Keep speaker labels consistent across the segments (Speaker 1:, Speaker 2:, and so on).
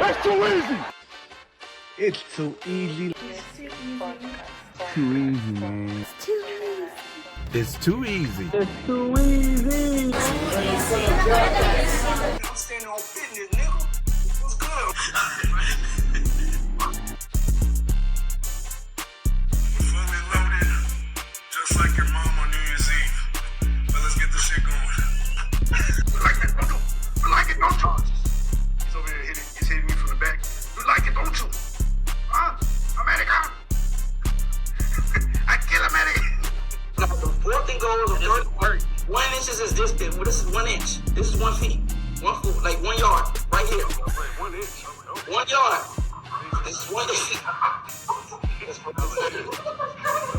Speaker 1: That's too easy.
Speaker 2: It's too easy. Too easy, man. It's too easy.
Speaker 1: It's too easy.
Speaker 3: I'm standing on business, nigga. What's good? Fully loaded, just like your mom on New Year's Eve. But let's get this shit going. You like it, don't you? You like it, don't you? He's over here hitting me from the back. You like it, don't you? Huh? American. I kill American. The fourth and goals of 30 1 inches is this big. Well, this is 1 inch. This is 1 feet. 1 foot, like 1 yard, right here. 1 inch. 1 yard. This is 1 inch.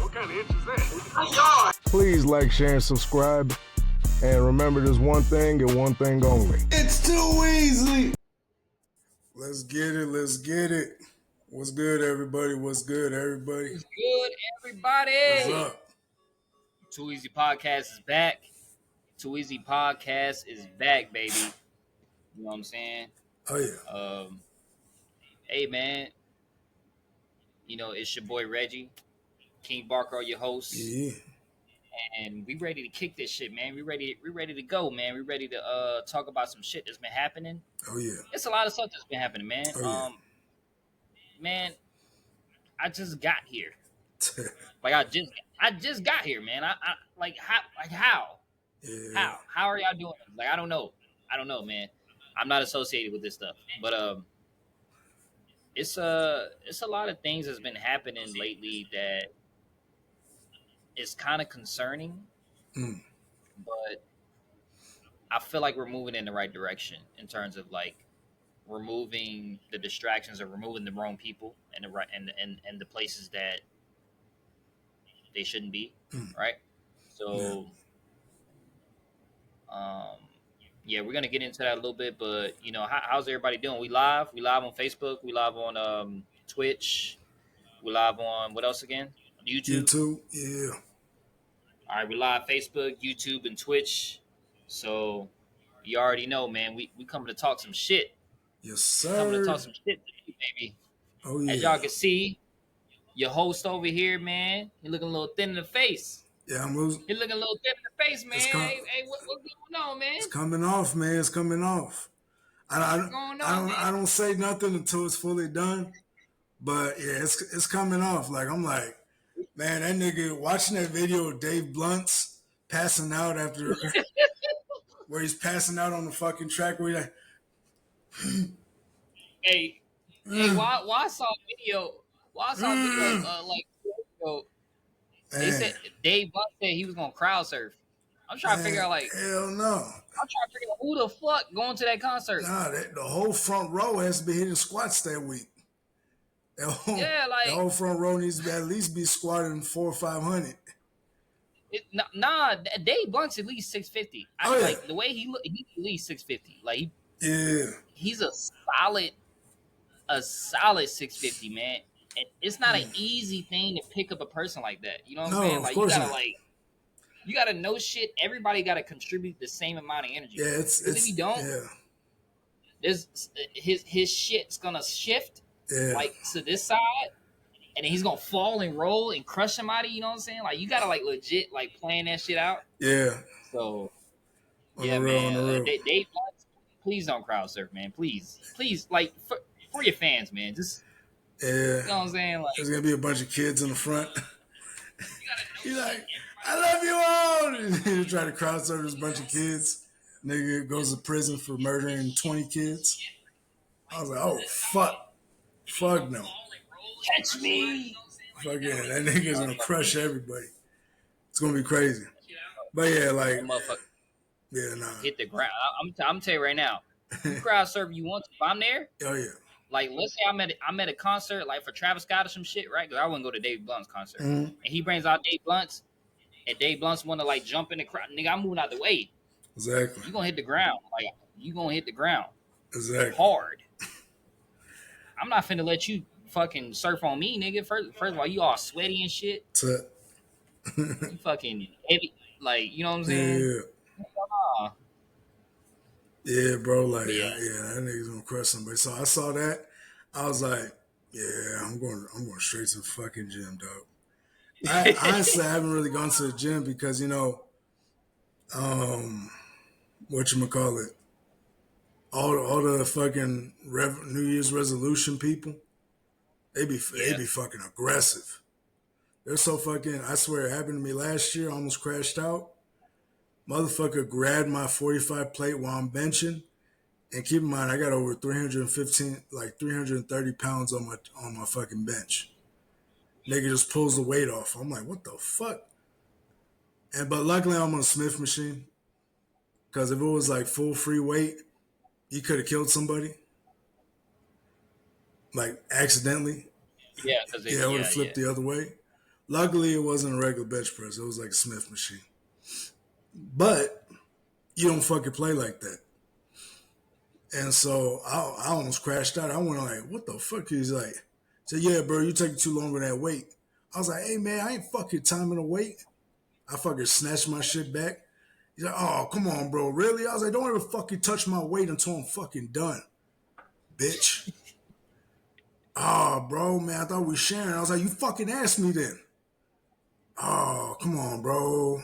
Speaker 3: What kind of inch is that? 1 yard.
Speaker 1: Please like, share, and subscribe. And remember, there's one thing and one thing only.
Speaker 2: It's too easy.
Speaker 4: Let's get it. Let's get it. What's good, everybody? What's good, everybody?
Speaker 5: What's good, everybody?
Speaker 4: What's up?
Speaker 5: Too Easy Podcast is back. Too Easy Podcast is back, baby. You know what I'm saying?
Speaker 4: Oh, yeah.
Speaker 5: Hey, man. You know, it's your boy Reggie, King Barco, your host.
Speaker 4: Yeah.
Speaker 5: And we ready to kick this shit, man. We ready to go, man. We ready to talk about some shit that's been happening.
Speaker 4: Oh, yeah.
Speaker 5: It's a lot of stuff that's been happening, man.
Speaker 4: Oh, yeah.
Speaker 5: Man, I just got here. Like I just got here, man. I how?
Speaker 4: Yeah.
Speaker 5: How are y'all doing? Like I don't know, man. I'm not associated with this stuff, but it's a lot of things that's been happening lately that is kind of concerning. But I feel like we're moving in the right direction in terms of like removing the distractions or removing the wrong people and the right and the places that they shouldn't be, right? So, yeah, we're gonna get into that a little bit, but you know, how's everybody doing? We live on Facebook, we live on Twitch, we live on what else again? YouTube,
Speaker 4: yeah.
Speaker 5: All right, we live Facebook, YouTube, and Twitch. So you already know, man. We coming to talk some shit.
Speaker 4: Yes, sir.
Speaker 5: Coming to talk some shit, baby.
Speaker 4: Oh, yeah.
Speaker 5: As y'all can see, your host over here, man, he looking a little thin in the face.
Speaker 4: Yeah, I'm losing.
Speaker 5: He looking a little thin in the face, man. Hey, what's going on, man?
Speaker 4: It's coming off, man. It's coming off. I don't say nothing until it's fully done. But yeah, it's coming off. Like I'm like, man, that nigga watching that video of Dave Blunt's passing out after where he's passing out on the fucking track where he's like
Speaker 5: Hey, why I saw a video they said Dave Blunt said he was gonna crowd surf. I'm trying to figure out like
Speaker 4: hell no.
Speaker 5: I'm trying to figure out who the fuck going to that concert.
Speaker 4: Nah, the whole front row has to be hitting squats that week. The whole front row needs to at least be squatting 400 or 500.
Speaker 5: Dave Blunt's at least 650. Like the way he look, he's at least 650. Like he's a solid 650, man. And it's not an easy thing to pick up a person like that. You know what I'm saying? Like you gotta know shit. Everybody gotta contribute the same amount of energy.
Speaker 4: Yeah, it's
Speaker 5: if you don't, there's his shit's gonna shift like to this side, and then he's gonna fall and roll and crush somebody. You know what I'm saying? Like you gotta like legit like plan that shit out.
Speaker 4: Yeah.
Speaker 5: So
Speaker 4: man.
Speaker 5: Dave, please don't crowd surf, man. Please, like for your fans, man. Just you know what I'm saying? Like
Speaker 4: there's gonna be a bunch of kids in the front. He's like, I love you all. He try to crowd surf this bunch of kids. Nigga goes to prison for murdering 20 kids. I was like, oh fuck no.
Speaker 5: Catch me.
Speaker 4: Fuck yeah, that nigga's gonna crush everybody. It's gonna be crazy. But yeah, like
Speaker 5: hit the ground. I'm telling you right now, you crowd surf you want to. If I'm there,
Speaker 4: oh yeah.
Speaker 5: Like let's say I'm at a concert like for Travis Scott or some shit, right? Because I wouldn't go to Dave Blunt's concert, and he brings out Dave Blunt's, and Dave Blunt's want to like jump in the crowd. Nigga, I'm moving out the way.
Speaker 4: Exactly.
Speaker 5: You gonna hit the ground. Like you gonna hit the ground.
Speaker 4: Exactly.
Speaker 5: Hard. I'm not finna let you fucking surf on me, nigga. First of all, you all sweaty and shit. You fucking heavy, like you know what I'm saying?
Speaker 4: Yeah. Yeah, bro. Like,
Speaker 5: Yeah.
Speaker 4: that nigga's gonna crush somebody. So I saw that. I was like, yeah, I'm going straight to the fucking gym, dog. I honestly haven't really gone to the gym because whatchamacallit, all the fucking New Year's resolution people, they be fucking aggressive. They're so fucking. I swear, it happened to me last year. I almost crashed out. Motherfucker grabbed my 45 plate while I'm benching. And keep in mind, I got over 315, like 330 pounds on my fucking bench. Nigga just pulls the weight off. I'm like, what the fuck? But luckily, I'm on a Smith machine. Because if it was like full free weight, you could have killed somebody. Like accidentally.
Speaker 5: Yeah, because
Speaker 4: It would have flipped the other way. Luckily, it wasn't a regular bench press. It was like a Smith machine. But you don't fucking play like that. And so I almost crashed out. I went like, what the fuck? He's like, said, yeah, bro, you taking too long with that weight. I was like, hey, man, I ain't fucking timing the weight. I fucking snatched my shit back. He's like, oh, come on, bro, really? I was like, don't ever fucking touch my weight until I'm fucking done, bitch. Oh, bro, man, I thought we were sharing. I was like, you fucking asked me then. Oh, come on, bro.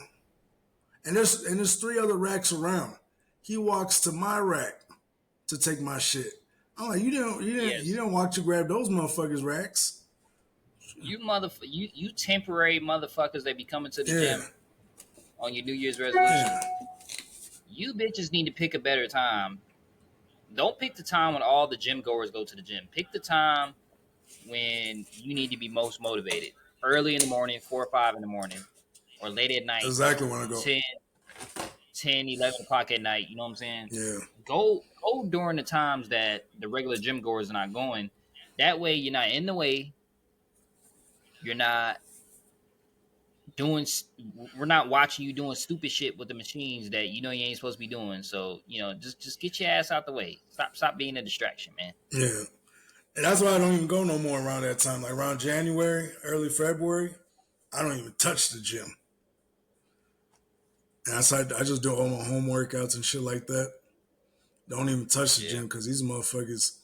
Speaker 4: And there's 3 other racks around. He walks to my rack to take my shit. I'm like, you didn't walk to grab those motherfuckers' racks.
Speaker 5: You temporary motherfuckers that be coming to the gym on your New Year's resolution. You bitches need to pick a better time. Don't pick the time when all the gym goers go to the gym. Pick the time when you need to be most motivated. Early in the morning, 4 or 5 in the morning, or late at night.
Speaker 4: Exactly when I go.
Speaker 5: 10, 11 o'clock at night. You know what I'm saying?
Speaker 4: Yeah.
Speaker 5: Go during the times that the regular gym goers are not going. That way, you're not in the way. You're not doing. We're not watching you doing stupid shit with the machines that you ain't supposed to be doing. So just get your ass out the way. Stop being a distraction, man.
Speaker 4: Yeah. And that's why I don't even go no more around that time. Like around January, early February, I don't even touch the gym. And I just do all my home workouts and shit like that. Don't even touch the gym because these motherfuckers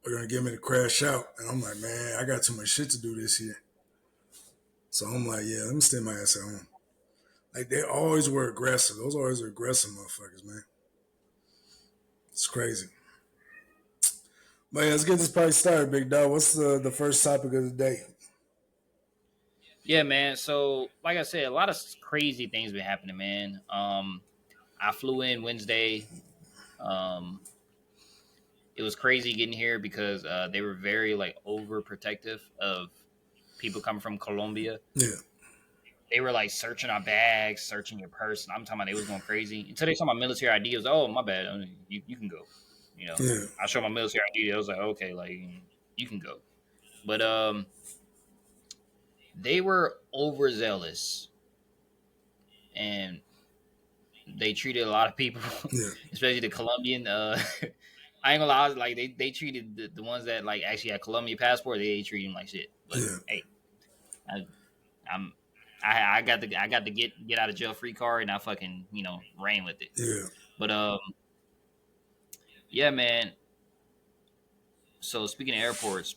Speaker 4: are going to get me to crash out. And I'm like, man, I got too much shit to do this year. So I'm like, yeah, let me stay my ass at home. Like, they always were aggressive. Those always are aggressive motherfuckers, man. It's crazy. But yeah, let's get this party started, big dog. What's the first topic of the day?
Speaker 5: Yeah, man. So, like I said, a lot of crazy things been happening, man. I flew in Wednesday. It was crazy getting here because they were very overprotective of people coming from Colombia.
Speaker 4: Yeah.
Speaker 5: They were searching our bags, searching your purse. And I'm talking about they was going crazy until they saw my military ID. It was my bad. You can go. I showed my military ID. I was like, okay, you can go. But they were overzealous, and they treated a lot of people, especially the Colombian. I ain't gonna lie, they treated the ones that actually had Colombian passport. They treated them like shit. But hey, I got the get out of jail free card, and I fucking ran with it.
Speaker 4: Yeah.
Speaker 5: But yeah, man. So speaking of airports,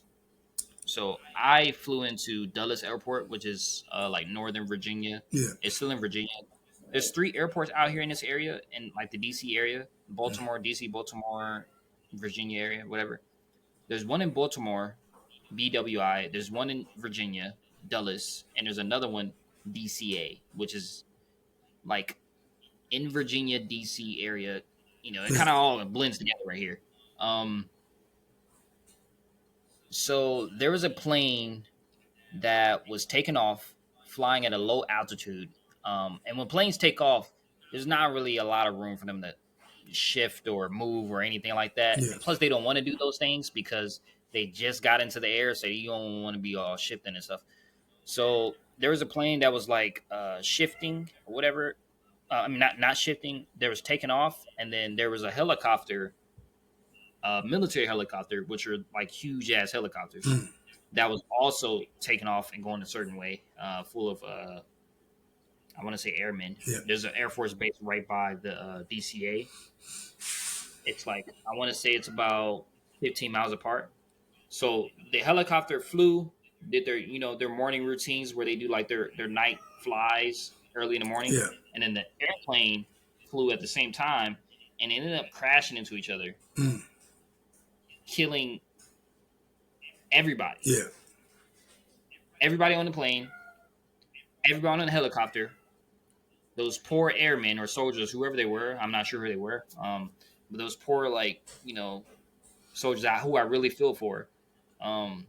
Speaker 5: so I flew into Dulles Airport, which is Northern Virginia.
Speaker 4: Yeah.
Speaker 5: It's still in Virginia. There's 3 airports out here in this area, in the DC area, Baltimore, DC, Baltimore, Virginia area, whatever. There's one in Baltimore, BWI. There's one in Virginia, Dulles, and there's another one, DCA, which is in Virginia, DC area. It kind of all blends together right here. So there was a plane that was taken off, flying at a low altitude. And when planes take off, there's not really a lot of room for them to shift or move or anything like that.
Speaker 4: Yeah.
Speaker 5: And plus, they don't want to do those things because they just got into the air, so you don't want to be all shifting and stuff. So there was a plane that was shifting or whatever. Not shifting. There was taking off, and then there was a helicopter, military helicopter, which are huge ass helicopters. That was also taking off and going a certain way, full of, I want to say airmen.
Speaker 4: Yeah.
Speaker 5: There's an Air Force base right by the DCA. It's like I want to say it's about 15 miles apart. So the helicopter flew, did their their morning routines where they do like their night flies early in the morning,
Speaker 4: Yeah.
Speaker 5: and then the airplane flew at the same time and ended up crashing into each other,
Speaker 4: Mm.
Speaker 5: killing everybody.
Speaker 4: Yeah.
Speaker 5: Everybody on the plane, everybody on the helicopter, those poor airmen or soldiers, whoever they were, I'm not sure who they were. But those poor soldiers who I really feel for. Um,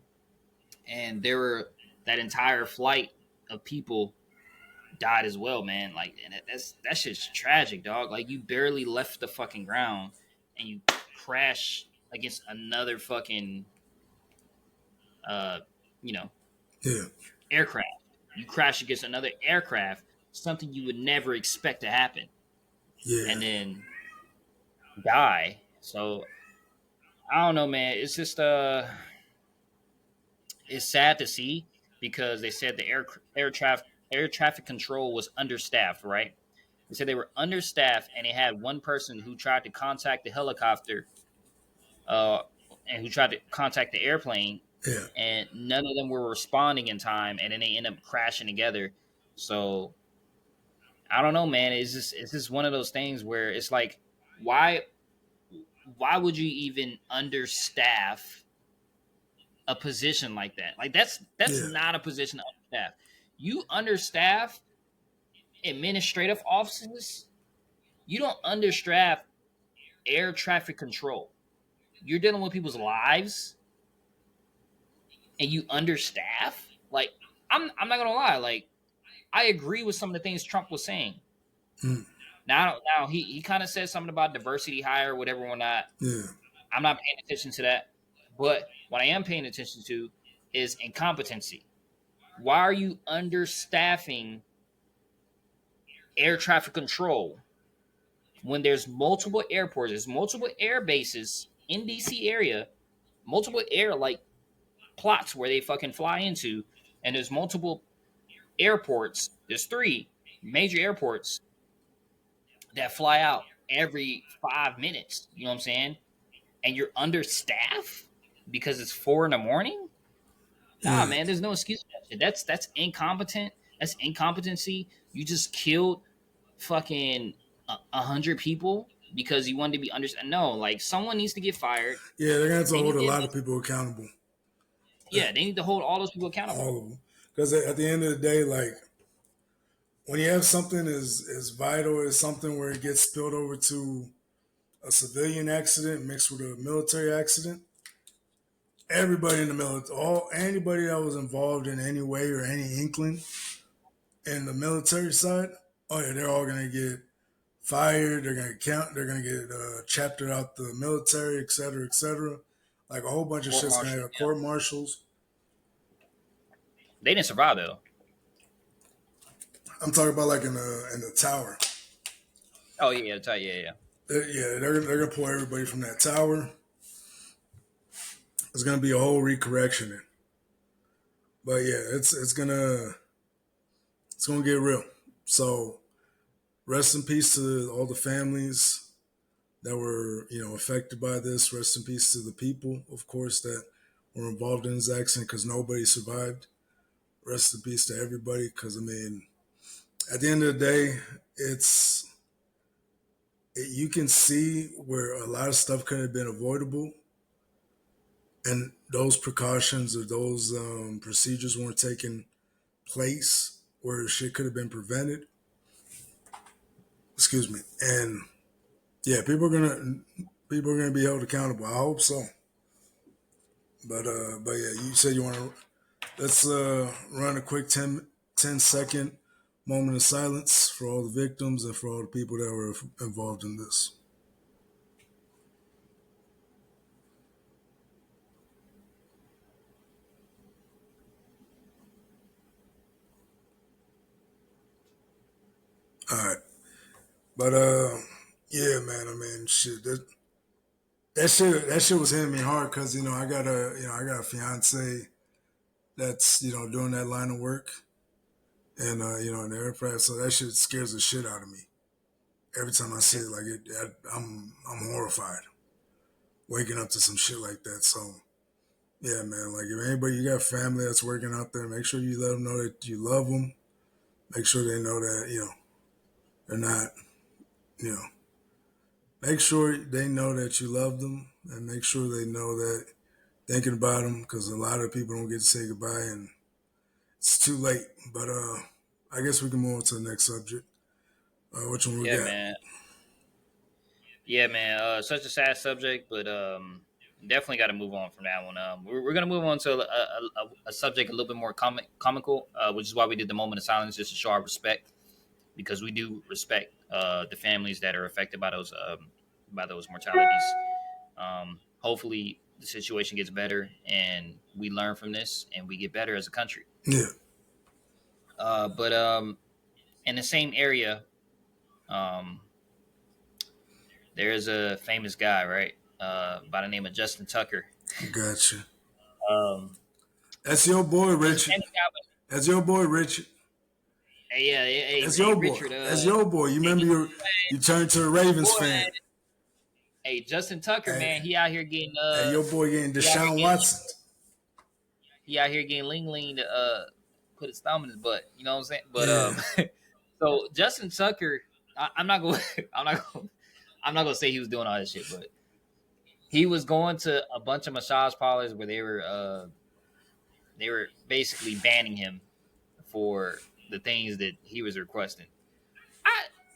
Speaker 5: and there were that entire flight of people died as well, man. Like, and that shit's tragic, dog. Like, you barely left the fucking ground and you crash against another fucking, uh, you know,
Speaker 4: Yeah.
Speaker 5: aircraft. You crash against another aircraft, something you would never expect to happen,
Speaker 4: Yeah.
Speaker 5: and then die. So I don't know, man. It's just it's sad to see because they said the air traffic control was understaffed, right? They said they were understaffed, and they had one person who tried to contact the helicopter, uh, and who tried to contact the airplane,
Speaker 4: Yeah.
Speaker 5: and none of them were responding in time, and then they end up crashing together. So I don't know, man. It's just one of those things where it's like, why why would you even understaff a position like that? Like that's
Speaker 4: Yeah.
Speaker 5: not a position to understaff. You understaff administrative offices. You don't understaff air traffic control. You're dealing with people's lives, and you understaff. Like I'm not gonna lie. Like I agree with some of the things Trump was saying.
Speaker 4: Mm.
Speaker 5: Now he kind of said something about diversity hire, whatever or not.
Speaker 4: Yeah.
Speaker 5: I'm not paying attention to that. But what I am paying attention to is incompetency. Why are you understaffing air traffic control when there's multiple airports, there's multiple air bases in DC area, multiple air like plots where they fucking fly into, and there's multiple airports. There's 3 major airports that fly out every 5 minutes. You know what I'm saying? And you're understaffed because it's 4 in the morning? Nah,
Speaker 4: Yeah.
Speaker 5: man, there's no excuse for that shit. That's incompetent. That's incompetency. You just killed fucking 100 people because you wanted to be understand. No, like someone needs to get fired.
Speaker 4: Yeah. They're gonna have to
Speaker 5: They
Speaker 4: hold
Speaker 5: need
Speaker 4: a
Speaker 5: to,
Speaker 4: lot of people accountable.
Speaker 5: yeah, they need to hold all those people accountable.
Speaker 4: All of them. Because at the end of the day, like when you have something as vital as something where it gets spilled over to a civilian accident mixed with a military accident, everybody in the military, anybody that was involved in any way or any inkling in the military side, oh yeah, they're all gonna get fired. They're gonna count. They're gonna get chaptered out the military, et cetera, et cetera. Like a whole bunch of
Speaker 5: Court
Speaker 4: shit's gonna
Speaker 5: martial.
Speaker 4: have
Speaker 5: Yeah.
Speaker 4: court martials.
Speaker 5: They didn't survive though.
Speaker 4: I'm talking about like in the tower.
Speaker 5: Oh yeah, yeah, yeah.
Speaker 4: They're gonna pull everybody from that tower. It's gonna be a whole recorrection. But yeah, it's gonna get real. So rest in peace to all the families that were affected by this. Rest in peace to the people, of course, that were involved in this accident because nobody survived. Rest in peace to everybody because I mean, at the end of the day, you can see where a lot of stuff could have been avoidable, and those precautions or those procedures weren't taken place where shit could have been prevented. Excuse me. And yeah, people are gonna be held accountable. I hope so. But yeah, you said you want to let's run a quick 10-second moment of silence for all the victims and for all the people that were involved in this. All right. But yeah, man. I mean, shit. That shit was hitting me hard because I got a fiance that's doing that line of work, and in the aircraft, so that shit scares the shit out of me every time I see it. Like I'm horrified. waking up to some shit like that. So yeah, man, like if anybody, you got family that's working out there, make sure you let them know that you love them. Make sure they know that, they're not, you know, make sure they know that you love them, and make sure they know that thinking about them, because a lot of people don't get to say goodbye and it's too late. But I guess we can move on to the next subject. Which one we got?
Speaker 5: Man. Yeah, man. Such a sad subject, but definitely got to move on from that one. We're gonna move on to a subject a little bit more comical, which is why we did the moment of silence, just to show our respect, because we do respect the families that are affected by those mortalities. Hopefully, the situation gets better, and we learn from this, and we get better as a country.
Speaker 4: Yeah.
Speaker 5: But in the same area, there's a famous guy, right, by the name of Justin Tucker.
Speaker 4: Gotcha. That's your boy, Richard. That's your boy, Richard.
Speaker 5: Hey,
Speaker 4: that's your boy.
Speaker 5: Richard,
Speaker 4: that's your boy. You remember you turned to a Ravens fan.
Speaker 5: Hey, Justin Tucker, man, he out here getting
Speaker 4: hey, your boy getting Deshaun Watson.
Speaker 5: He out here getting Ling to put his thumb in his butt. You know what I'm saying? But so Justin Tucker, I'm not gonna say he was doing all this shit, but he was going to a bunch of massage parlors where they were basically banning him for the things that he was requesting.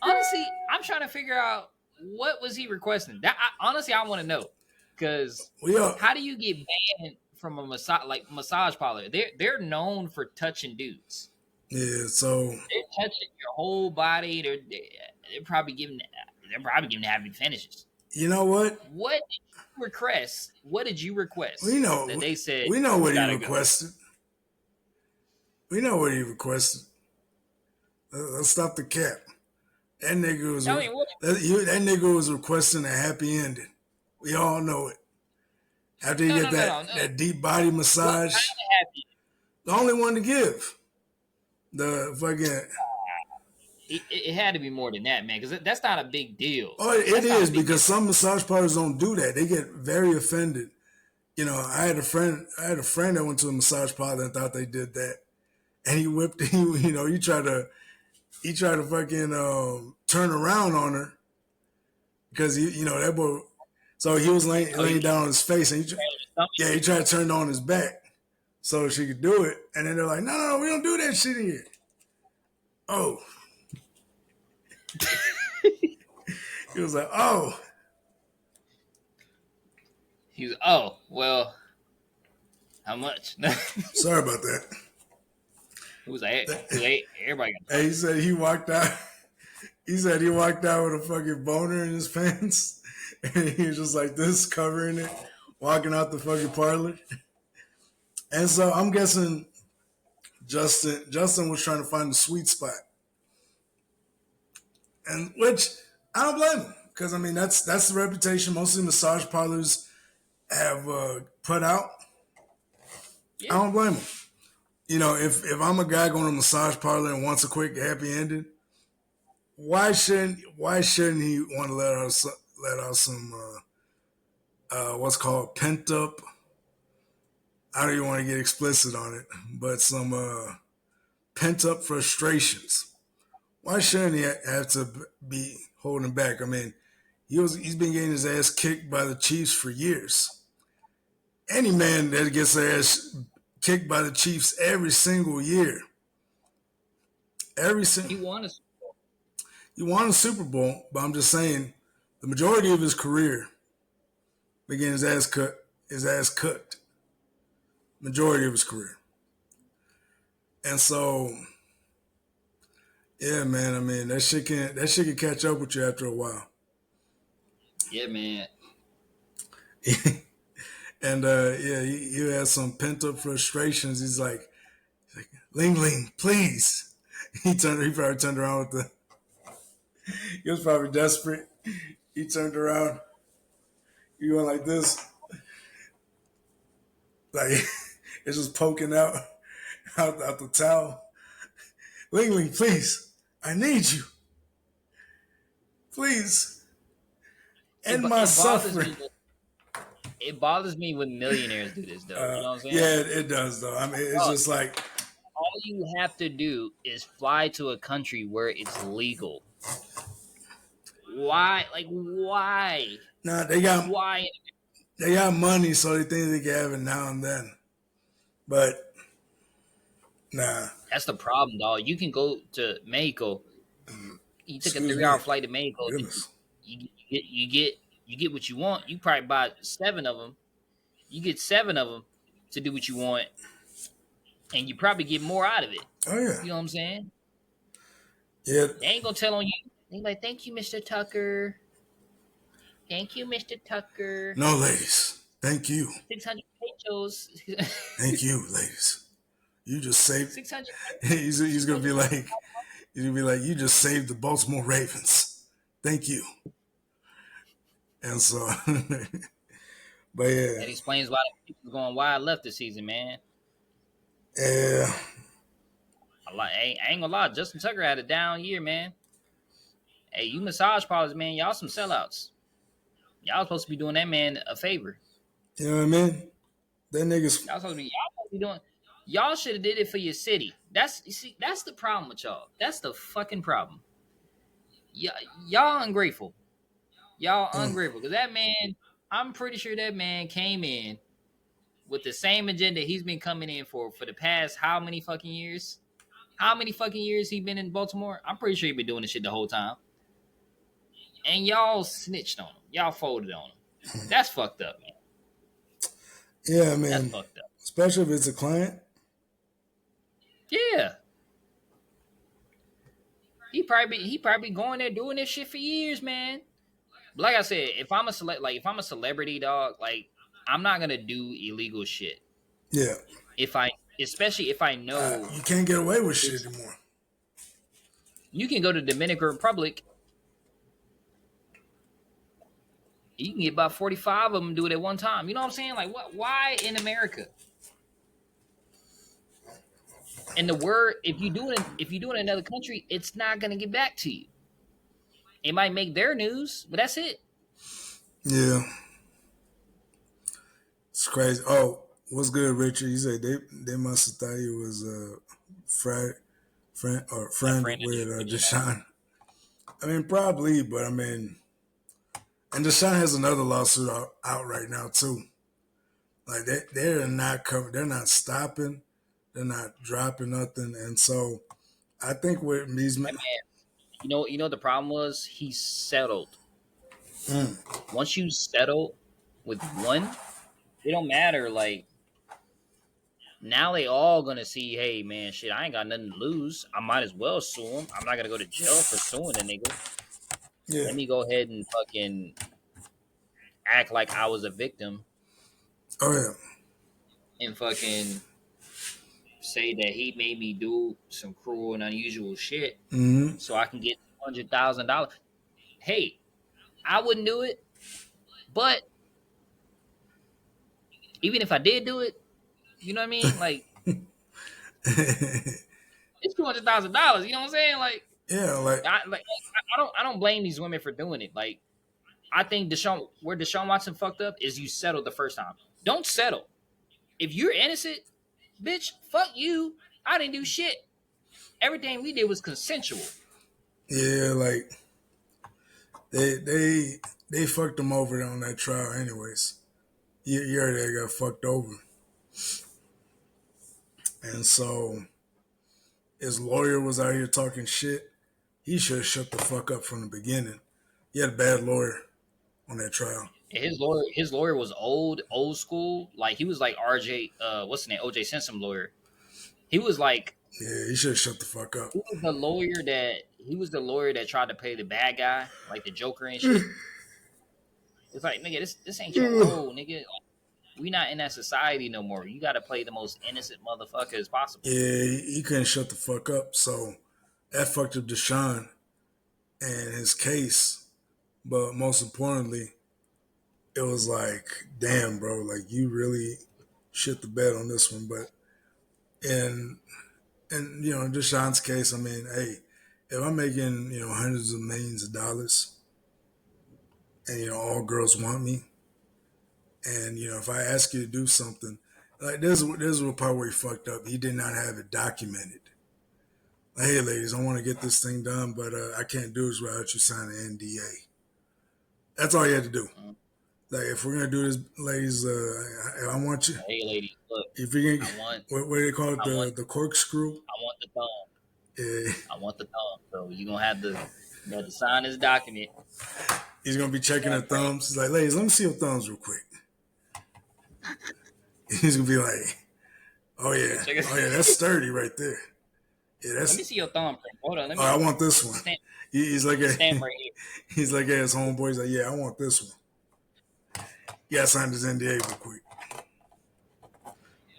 Speaker 5: Honestly, I'm trying to figure out what was he requesting. Honestly, I want to know, because how do you get banned from a massage parlor? They're known for touching dudes.
Speaker 4: Yeah, so
Speaker 5: they're touching your whole body. They're probably giving happy finishes.
Speaker 4: You know what?
Speaker 5: What did you request? What did you request?
Speaker 4: We know
Speaker 5: that they said.
Speaker 4: We know what he requested. We know what he requested. Let's stop the cap. That nigga was that nigga was requesting a happy ending. We all know it. After you get that deep body massage, the only one to give. The fucking.
Speaker 5: It had to be more than that, man, because that's not a big deal.
Speaker 4: Oh, it is, because some massage parlors don't do that. They get very offended. You know, I had a friend that went to a massage parlor and thought they did that, and he whipped. He tried to fucking turn around on her, because that boy. So he was laying down on his face, and he tried to turn it on his back so she could do it, and then they're like, no, we don't do that shit here. Oh. He was like, oh.
Speaker 5: He was, oh, well, how much?
Speaker 4: Sorry about that.
Speaker 5: He was like, hey, everybody got
Speaker 4: He said he walked out. He said he walked out with a fucking boner in his pants. And he was just like this, covering it, walking out the fucking parlor. And so I'm guessing Justin was trying to find the sweet spot. And which I don't blame him, because I mean that's the reputation most of the massage parlors have put out. Yeah. I don't blame him. If I'm a guy going to a massage parlor and wants a quick happy ending, why shouldn't he want to let out some what's called pent up? I don't even want to get explicit on it, but some pent up frustrations. Why shouldn't he have to be holding back? I mean, he's been getting his ass kicked by the Chiefs for years. Any man that gets their ass kicked by the Chiefs every single year. He won a Super Bowl. He won a Super Bowl, but I'm just saying, the majority of his career, getting his ass cooked. Majority of his career. And so, yeah, man. I mean, that shit can catch up with you after a while.
Speaker 5: Yeah, man.
Speaker 4: And he had some pent up frustrations. He's like, Ling, please. He probably turned around with he was probably desperate. He turned around. He went like this. Like, it's just poking out the towel. Ling, please. I need you. Please. End my suffering.
Speaker 5: it bothers me when millionaires do this, though. You know what I'm saying?
Speaker 4: Yeah, it does though. I mean, it's just like
Speaker 5: all you have to do is fly to a country where it's legal. Why? Like, why?
Speaker 4: nah,
Speaker 5: Why?
Speaker 4: they got money, so they think they can have it now and then. But nah,
Speaker 5: That's the problem, dog. You can go to Mexico. You took a
Speaker 4: excuse
Speaker 5: 3-hour
Speaker 4: me,
Speaker 5: flight to Mexico.
Speaker 4: goodness.
Speaker 5: You get what you want. You probably buy 7 of them. You get 7 of them to do what you want, and you probably get more out of it.
Speaker 4: Oh yeah,
Speaker 5: You know what I'm saying?
Speaker 4: yeah.
Speaker 5: They ain't gonna tell on you. They like, thank you, Mr. Tucker. Thank you, Mr. Tucker.
Speaker 4: No, ladies, thank you.
Speaker 5: 600 pesos.
Speaker 4: Thank you, ladies. You just saved.
Speaker 5: 600.
Speaker 4: He's gonna be like, you just saved the Baltimore Ravens. Thank you. And so, but yeah,
Speaker 5: That explains why the people going wild left this season, man.
Speaker 4: yeah.
Speaker 5: I ain't gonna lie. Justin Tucker had a down year, man. Hey, you massage parlors, man. Y'all some sellouts. Y'all supposed to be doing that man a favor.
Speaker 4: You know what I mean? That nigga's.
Speaker 5: Y'all supposed to be doing. Y'all should have did it for your city. That's the problem with y'all. That's the fucking problem. Y'all ungrateful. Y'all ungrateful because that man. I'm pretty sure that man came in with the same agenda he's been coming in for the past how many fucking years? How many fucking years he been in Baltimore? I'm pretty sure he been doing this shit the whole time. And y'all snitched on him. Y'all folded on him. That's fucked up, man.
Speaker 4: Yeah, man.
Speaker 5: That's fucked up.
Speaker 4: Especially if it's a client.
Speaker 5: Yeah. He probably going there doing this shit for years, man. But like I said, if I'm a celebrity, dog, like I'm not gonna do illegal shit.
Speaker 4: Yeah.
Speaker 5: Especially if I know
Speaker 4: you can't get away with shit anymore.
Speaker 5: You can go to Dominican Republic. You can get about 45 of them do it at one time. You know what I'm saying? Like, what? Why in America? And the word, if you do it in another country, it's not gonna get back to you. It might make their news, but that's it.
Speaker 4: Yeah, it's crazy. Oh, what's good, Richard? You say they must have thought you was a friend with Deshaun. I mean, probably, but I mean, and Deshaun has another lawsuit out right now too. Like they're not covered. They're not stopping. They're not dropping nothing. And so I think with these men,
Speaker 5: you know the problem was he settled. Once you settle with one, it don't matter. Like now they all gonna see, hey man, shit, I ain't got nothing to lose. I might as well sue him. I'm not gonna go to jail for suing a nigga.
Speaker 4: yeah.
Speaker 5: Let me go ahead and fucking act like I was a victim.
Speaker 4: Oh yeah.
Speaker 5: And fucking say that he made me do some cruel and unusual shit so I can get $100,000. Hey, I wouldn't do it, but even if I did do it, you know what I mean? Like, it's $200,000. You know what I'm saying? Like,
Speaker 4: yeah, like
Speaker 5: I don't blame these women for doing it. Like, I think where Deshaun Watson fucked up is you settled the first time. Don't settle. If you're innocent, bitch, fuck you. I didn't do shit. Everything we did was consensual.
Speaker 4: Yeah, like they fucked him over on that trial anyways. You heard they got fucked over. And so his lawyer was out here talking shit. He should have shut the fuck up from the beginning. He had a bad lawyer on that trial.
Speaker 5: His lawyer was old school. Like he was like what's the name? OJ Simpson lawyer. He was like,
Speaker 4: yeah, he should have shut the fuck up.
Speaker 5: He was the lawyer that tried to play the bad guy, like the Joker and shit. It's like, nigga, this ain't your role, nigga. Like, we not in that society no more. You got to play the most innocent motherfucker as possible.
Speaker 4: Yeah, he couldn't shut the fuck up. So that fucked up Deshaun and his case. But most importantly, it was like, damn, bro, like you really shit the bed on this one. But in Deshaun's case, I mean, hey, if I'm making, hundreds of millions of dollars and, all girls want me And if I ask you to do something, like this is the part where he fucked up. He did not have it documented. Like, hey, ladies, I want to get this thing done, but I can't do this without you signing an NDA. That's all you had to do. Like, if we're gonna do this, ladies, I want you.
Speaker 5: Hey, ladies, look.
Speaker 4: If you're gonna,
Speaker 5: I want.
Speaker 4: what do they call it? The corkscrew.
Speaker 5: I want the thumb.
Speaker 4: Yeah.
Speaker 5: I want the thumb. So you're gonna have to sign this document.
Speaker 4: He's gonna be checking her thumbs. He's like, ladies, let me see your thumbs real quick. He's gonna be like, oh yeah, that's sturdy right there. Yeah,
Speaker 5: let me see your thumb. Hold on, let me.
Speaker 4: I want this one. He's like,
Speaker 5: stand right here.
Speaker 4: He's like, his homeboy. He's like, yeah, I want this one. Yeah, sign this NDA real quick.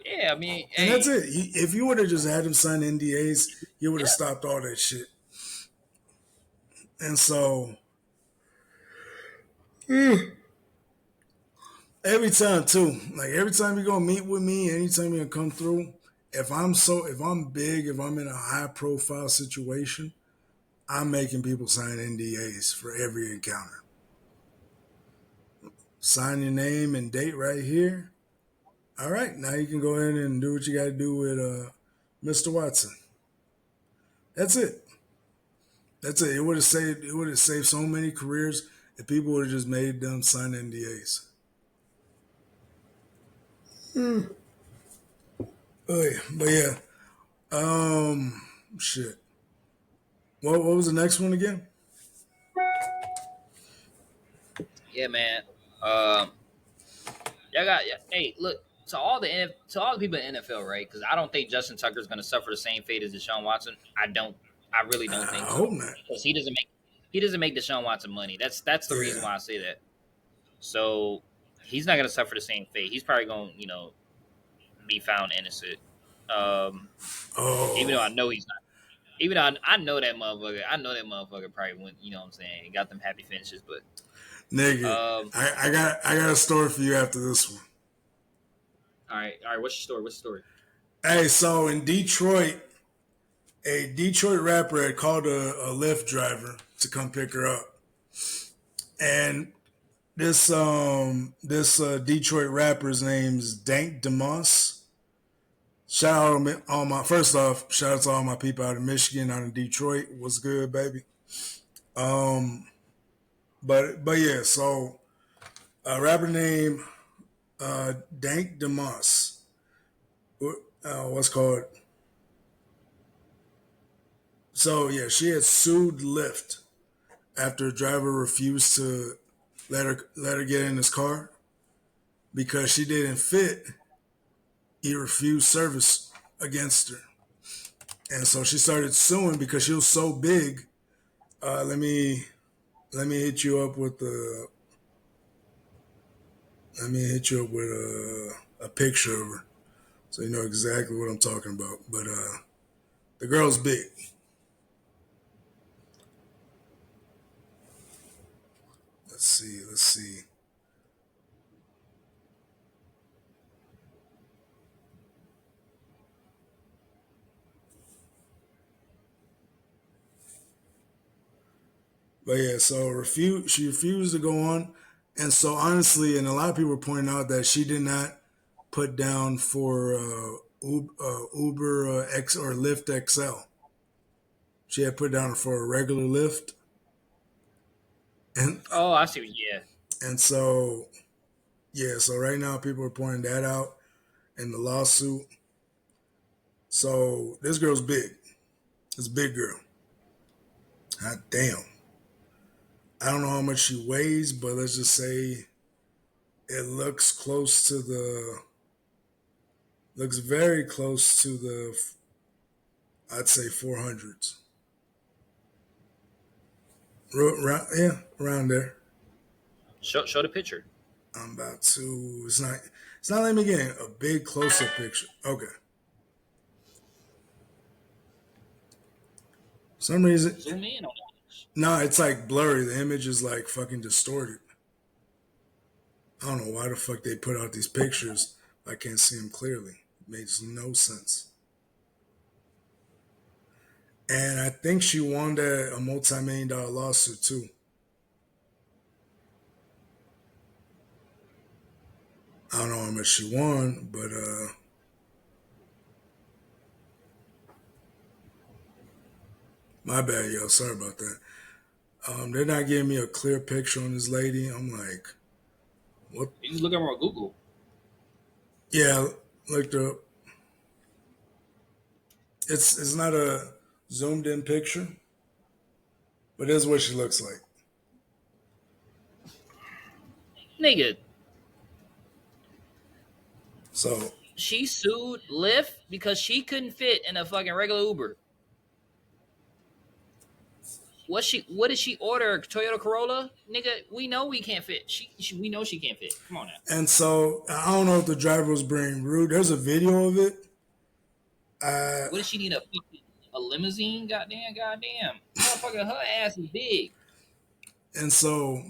Speaker 5: Yeah, I mean,
Speaker 4: and that's it. If you would have just had him sign NDAs, he would have stopped all that shit. And so, every time too, like every time you're gonna meet with me, anytime you're gonna come through, if I'm big, if I'm in a high profile situation, I'm making people sign NDAs for every encounter. Sign your name and date right here. All right, now you can go in and do what you got to do with Mr. Watson. That's it. That's it. It would have saved so many careers if people would have just made them sign NDAs. But yeah, shit. What was the next one again?
Speaker 5: Yeah, man. Hey, look. To all the people in NFL, right? Because I don't think Justin Tucker is going to suffer the same fate as Deshaun Watson. I really don't think so.
Speaker 4: I hope not.
Speaker 5: Because he doesn't make Deshaun Watson money. That's the reason why I say that. So he's not going to suffer the same fate. He's probably going to, be found innocent. Even though I know he's not. Even though I know that motherfucker. I know that motherfucker probably went. You know what I'm saying? Got them happy finishes, but
Speaker 4: nigga, I got a story for you after this one.
Speaker 5: All right. What's the story?
Speaker 4: Hey, so in Detroit, a Detroit rapper had called a Lyft driver to come pick her up, and this Detroit rapper's name's D.Y.O.R. Shout out to all my people out in Michigan, out in Detroit. What's good, baby? But yeah, so a rapper named D.Y.O.R. What's called? So yeah, she had sued Lyft after a driver refused to let her get in his car because she didn't fit. He refused service against her, and so she started suing because she was so big. Let me hit you up with a picture of her, so you know exactly what I'm talking about. But the girl's big. Let's see. But yeah, so she refused to go on. And so honestly, and a lot of people are pointing out that she did not put down for Uber X or Lyft XL. She had put down for a regular Lyft. And
Speaker 5: I see. Yeah.
Speaker 4: And so right now people are pointing that out in the lawsuit. So this girl's big. This big girl. God damn. I don't know how much she weighs, but let's just say it looks very close to the, I'd say 400s. Around there.
Speaker 5: Show the picture.
Speaker 4: I'm about to. It's not letting me get a big close-up picture. Okay. For some reason.
Speaker 5: Zoom in on it.
Speaker 4: No, it's like blurry. The image is like fucking distorted. I don't know why the fuck they put out these pictures. I can't see them clearly. It makes no sense. And I think she won a multi-million-dollar lawsuit too. I don't know how much she won, but my bad, yo. Sorry about that. They're not giving me a clear picture on this lady. I'm like, what?
Speaker 5: You just look at her on Google.
Speaker 4: Yeah, looked up. It's not a zoomed in picture, but this is what she looks like.
Speaker 5: Nigga,
Speaker 4: So
Speaker 5: she sued Lyft because she couldn't fit in a fucking regular Uber. What did she order? Toyota Corolla? Nigga, we know we can't fit. We know she can't fit. Come on now.
Speaker 4: and so I don't know if the driver was being rude. There's a video of it.
Speaker 5: What does she need a limousine? Goddamn. Motherfucker, her ass is big.
Speaker 4: And so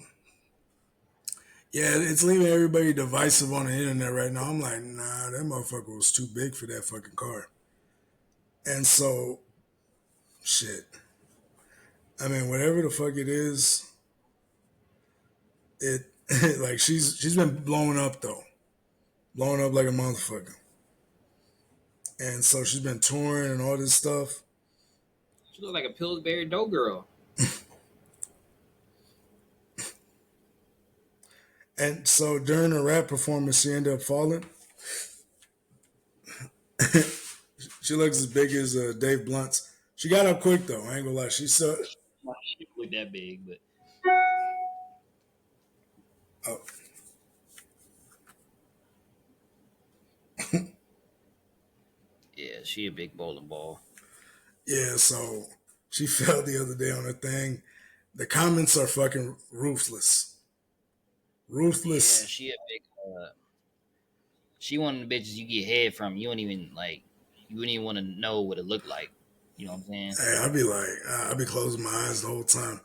Speaker 4: yeah, it's leaving everybody divisive on the internet right now. I'm like, nah, that motherfucker was too big for that fucking car. And so, shit. I mean, whatever the fuck it is, it like she's been blown up though, blown up like a motherfucker. And so she's been touring and all this stuff.
Speaker 5: She look like a Pillsbury dough girl.
Speaker 4: And so during her rap performance, she ended up falling. She looks as big as Dave Blunt's. She got up quick though. I ain't gonna lie. She saw.
Speaker 5: She look that big, but
Speaker 4: Oh.
Speaker 5: yeah, she a big bowling ball.
Speaker 4: Yeah, so she fell the other day on her thing. The comments are fucking ruthless. Ruthless.
Speaker 5: Yeah, she a big. She one of the bitches you get head from. You wouldn't even want to know what it looked like. You know what I'm saying?
Speaker 4: Hey, I'd be closing my eyes the whole time.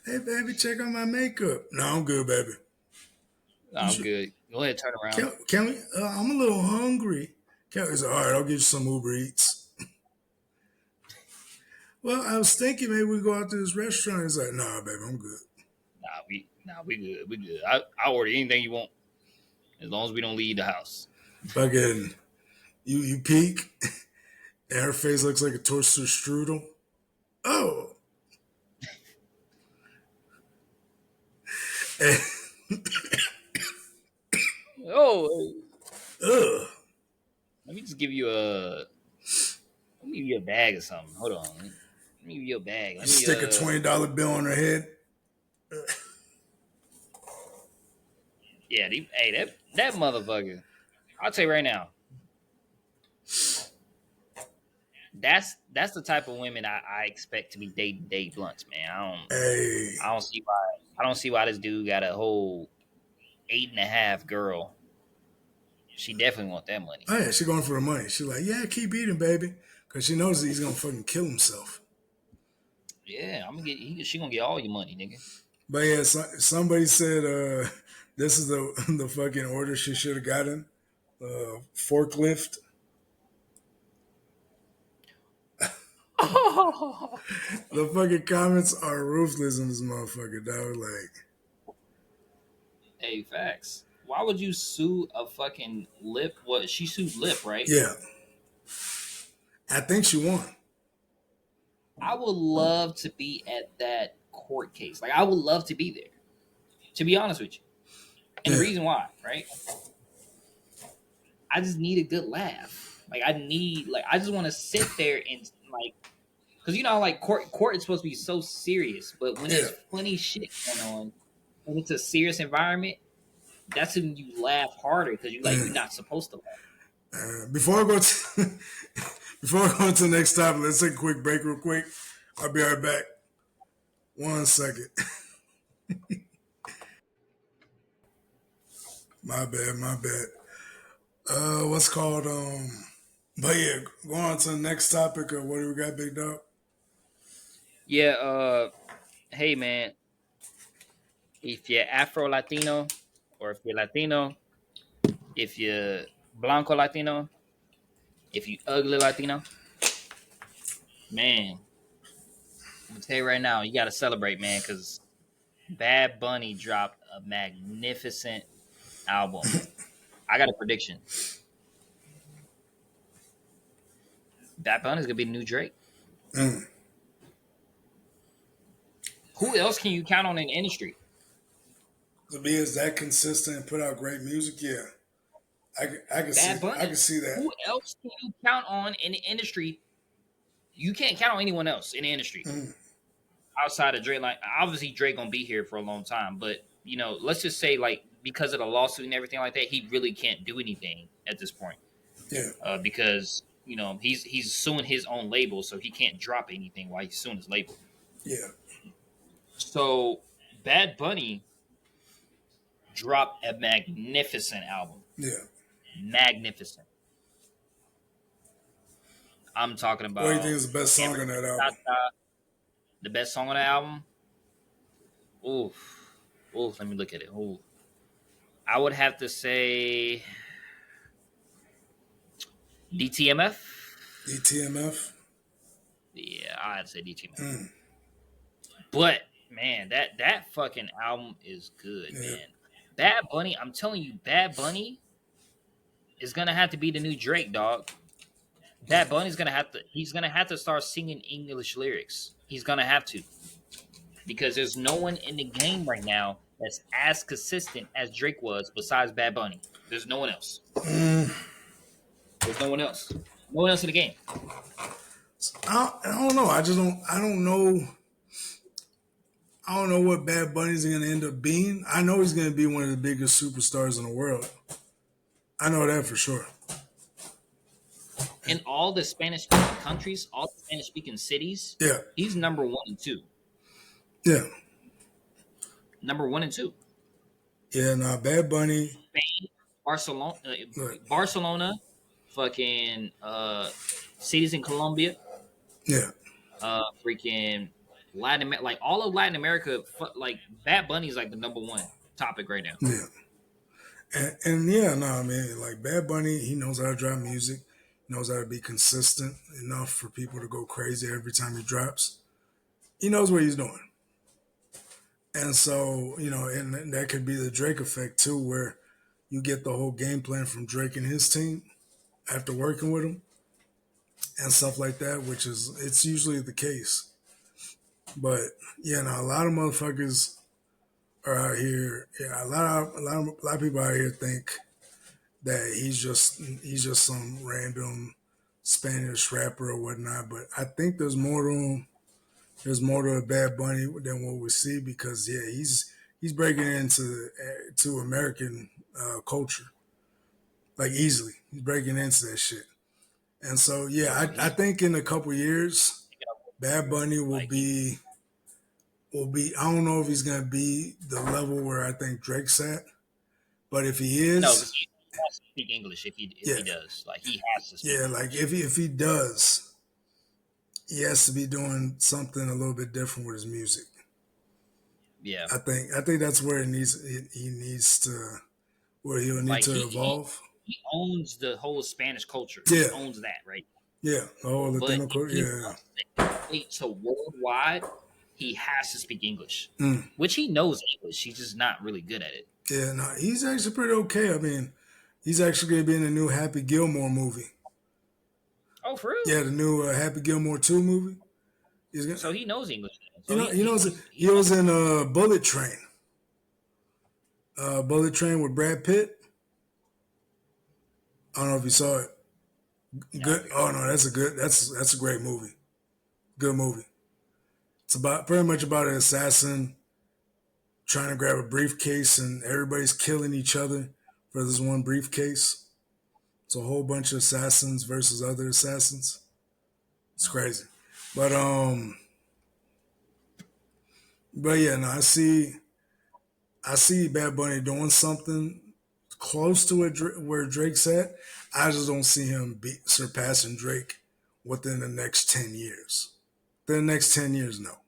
Speaker 4: Hey, baby, check out my makeup. No, I'm good, baby.
Speaker 5: I'm good. Go ahead, turn around.
Speaker 4: Can we? I'm a little hungry. He's like, all right, I'll get you some Uber Eats. Well, I was thinking maybe we go out to this restaurant. He's like, nah, baby, I'm good.
Speaker 5: We good. We good. I order anything you want, as long as we don't leave the house.
Speaker 4: Fucking, you peek, and her face looks like a toaster strudel. Oh.
Speaker 5: Oh.
Speaker 4: Ugh.
Speaker 5: Let me just give you a bag or something. Hold on. Let me give you a bag.
Speaker 4: Stick a $20 bill on her head.
Speaker 5: Yeah, that motherfucker. I'll tell you right now. That's the type of women I expect to be dating Dave Blunts, man. I don't see why this dude got a whole 8.5 girl. She definitely want that money.
Speaker 4: Oh yeah, she going for the money. She's like, yeah, keep eating, baby, because she knows he's gonna fucking kill himself.
Speaker 5: Yeah, she gonna get all your money, nigga.
Speaker 4: But yeah, somebody said this is the fucking order she should have gotten. Forklift. The fucking comments are ruthless in this motherfucker, dog. Like,
Speaker 5: hey, facts. Why would you sue a fucking Lyft? What, she sued Lyft, right?
Speaker 4: Yeah. I think she won.
Speaker 5: I would love to be at that court case. Like, I would love to be there, to be honest with you. And the reason why, right? I just need a good laugh. Like, I just want to sit there and, like, because, you know, like, court is supposed to be so serious. But when there's funny shit going on, when it's a serious environment, that's when you laugh harder because you're not supposed to laugh.
Speaker 4: Before I go to the next topic, let's take a quick break real quick. I'll be right back. 1 second. My bad. What's called but yeah, go on to the next topic. What do we got, big dog?
Speaker 5: Yeah, hey man, if you're Afro Latino, or if you're Latino, if you're Blanco Latino, if you ugly Latino, man, I'm gonna tell you right now, you gotta celebrate, man, because Bad Bunny dropped a magnificent album. I got a prediction. Bad Bunny's gonna be the new Drake. Who else can you count on in the industry?
Speaker 4: To be as that consistent and put out great music, yeah, I can
Speaker 5: Bad Bunny.
Speaker 4: see that.
Speaker 5: Who else can you count on in the industry? You can't count on anyone else in the industry outside of Drake. Like obviously Drake gonna be here for a long time, but let's just say like because of the lawsuit and everything like that, he really can't do anything at this point.
Speaker 4: Yeah.
Speaker 5: Because he's suing his own label, so he can't drop anything while he's suing his label.
Speaker 4: Yeah.
Speaker 5: So Bad Bunny dropped a magnificent album.
Speaker 4: Yeah.
Speaker 5: Magnificent. I'm talking about.
Speaker 4: What do you think is the best song on that album?
Speaker 5: The best song on the album? Oof. Let me look at it. Ooh. I would have to say DTMF.
Speaker 4: DTMF?
Speaker 5: Yeah, I'd say DTMF. But man, that fucking album is good, man. Bad Bunny, I'm telling you, Bad Bunny is gonna have to be the new Drake, dog. Bad Bunny's he's gonna have to start singing English lyrics. He's gonna have to. Because there's no one in the game right now that's as consistent as Drake was besides Bad Bunny. There's no one else. There's no one else. No one else in the game.
Speaker 4: I don't know. I don't know. I don't know what Bad Bunny's going to end up being. I know he's going to be one of the biggest superstars in the world. I know that for sure.
Speaker 5: In all the Spanish-speaking countries, all the Spanish-speaking cities, he's number 1 and 2.
Speaker 4: Yeah.
Speaker 5: Number 1 and 2.
Speaker 4: Yeah, Bad Bunny.
Speaker 5: Spain, Barcelona, fucking cities in Colombia.
Speaker 4: Yeah.
Speaker 5: Freaking Latin America, like all of Latin America, like Bad Bunny's like the number 1 topic right now.
Speaker 4: Yeah. And yeah, man, like Bad Bunny, he knows how to drop music, knows how to be consistent enough for people to go crazy every time he drops. He knows what he's doing. And so, and that could be the Drake effect too, where you get the whole game plan from Drake and his team after working with him and stuff like that, which it's usually the case. But yeah, a lot of motherfuckers are out here. Yeah, a lot of people out here think that he's just some random Spanish rapper or whatnot. But I think there's more to him. There's more to a Bad Bunny than what we see because he's breaking into to American culture like easily. He's breaking into that shit, and so I think in a couple years, Bad Bunny will be. I don't know if he's gonna be the level where I think Drake's at, but if he is,
Speaker 5: no, he has to speak English. If he does, like he has to speak.
Speaker 4: Yeah,
Speaker 5: English.
Speaker 4: like if he does. He has to be doing something a little bit different with his music.
Speaker 5: Yeah,
Speaker 4: I think that's where he needs to evolve.
Speaker 5: He owns the whole Spanish culture.
Speaker 4: Yeah.
Speaker 5: He owns that, right?
Speaker 4: Yeah, the whole Latino culture. Yeah.
Speaker 5: So worldwide, he has to speak English, which he knows English. He's just not really good at it.
Speaker 4: Yeah, no, he's actually pretty okay. I mean, he's actually going to be in the new Happy Gilmore movie.
Speaker 5: Oh, for real?
Speaker 4: Yeah, the new Happy Gilmore 2 movie.
Speaker 5: So he knows English.
Speaker 4: So he was in Bullet Train. Bullet Train with Brad Pitt. I don't know if you saw it. Good. Oh no, that's a great movie. Good movie. It's pretty much about an assassin trying to grab a briefcase and everybody's killing each other for this one briefcase. It's a whole bunch of assassins versus other assassins. It's crazy. But yeah, no, I see Bad Bunny doing something close to where Drake's at. I just don't see him surpassing Drake within the next 10 years. Within the next 10 years, no.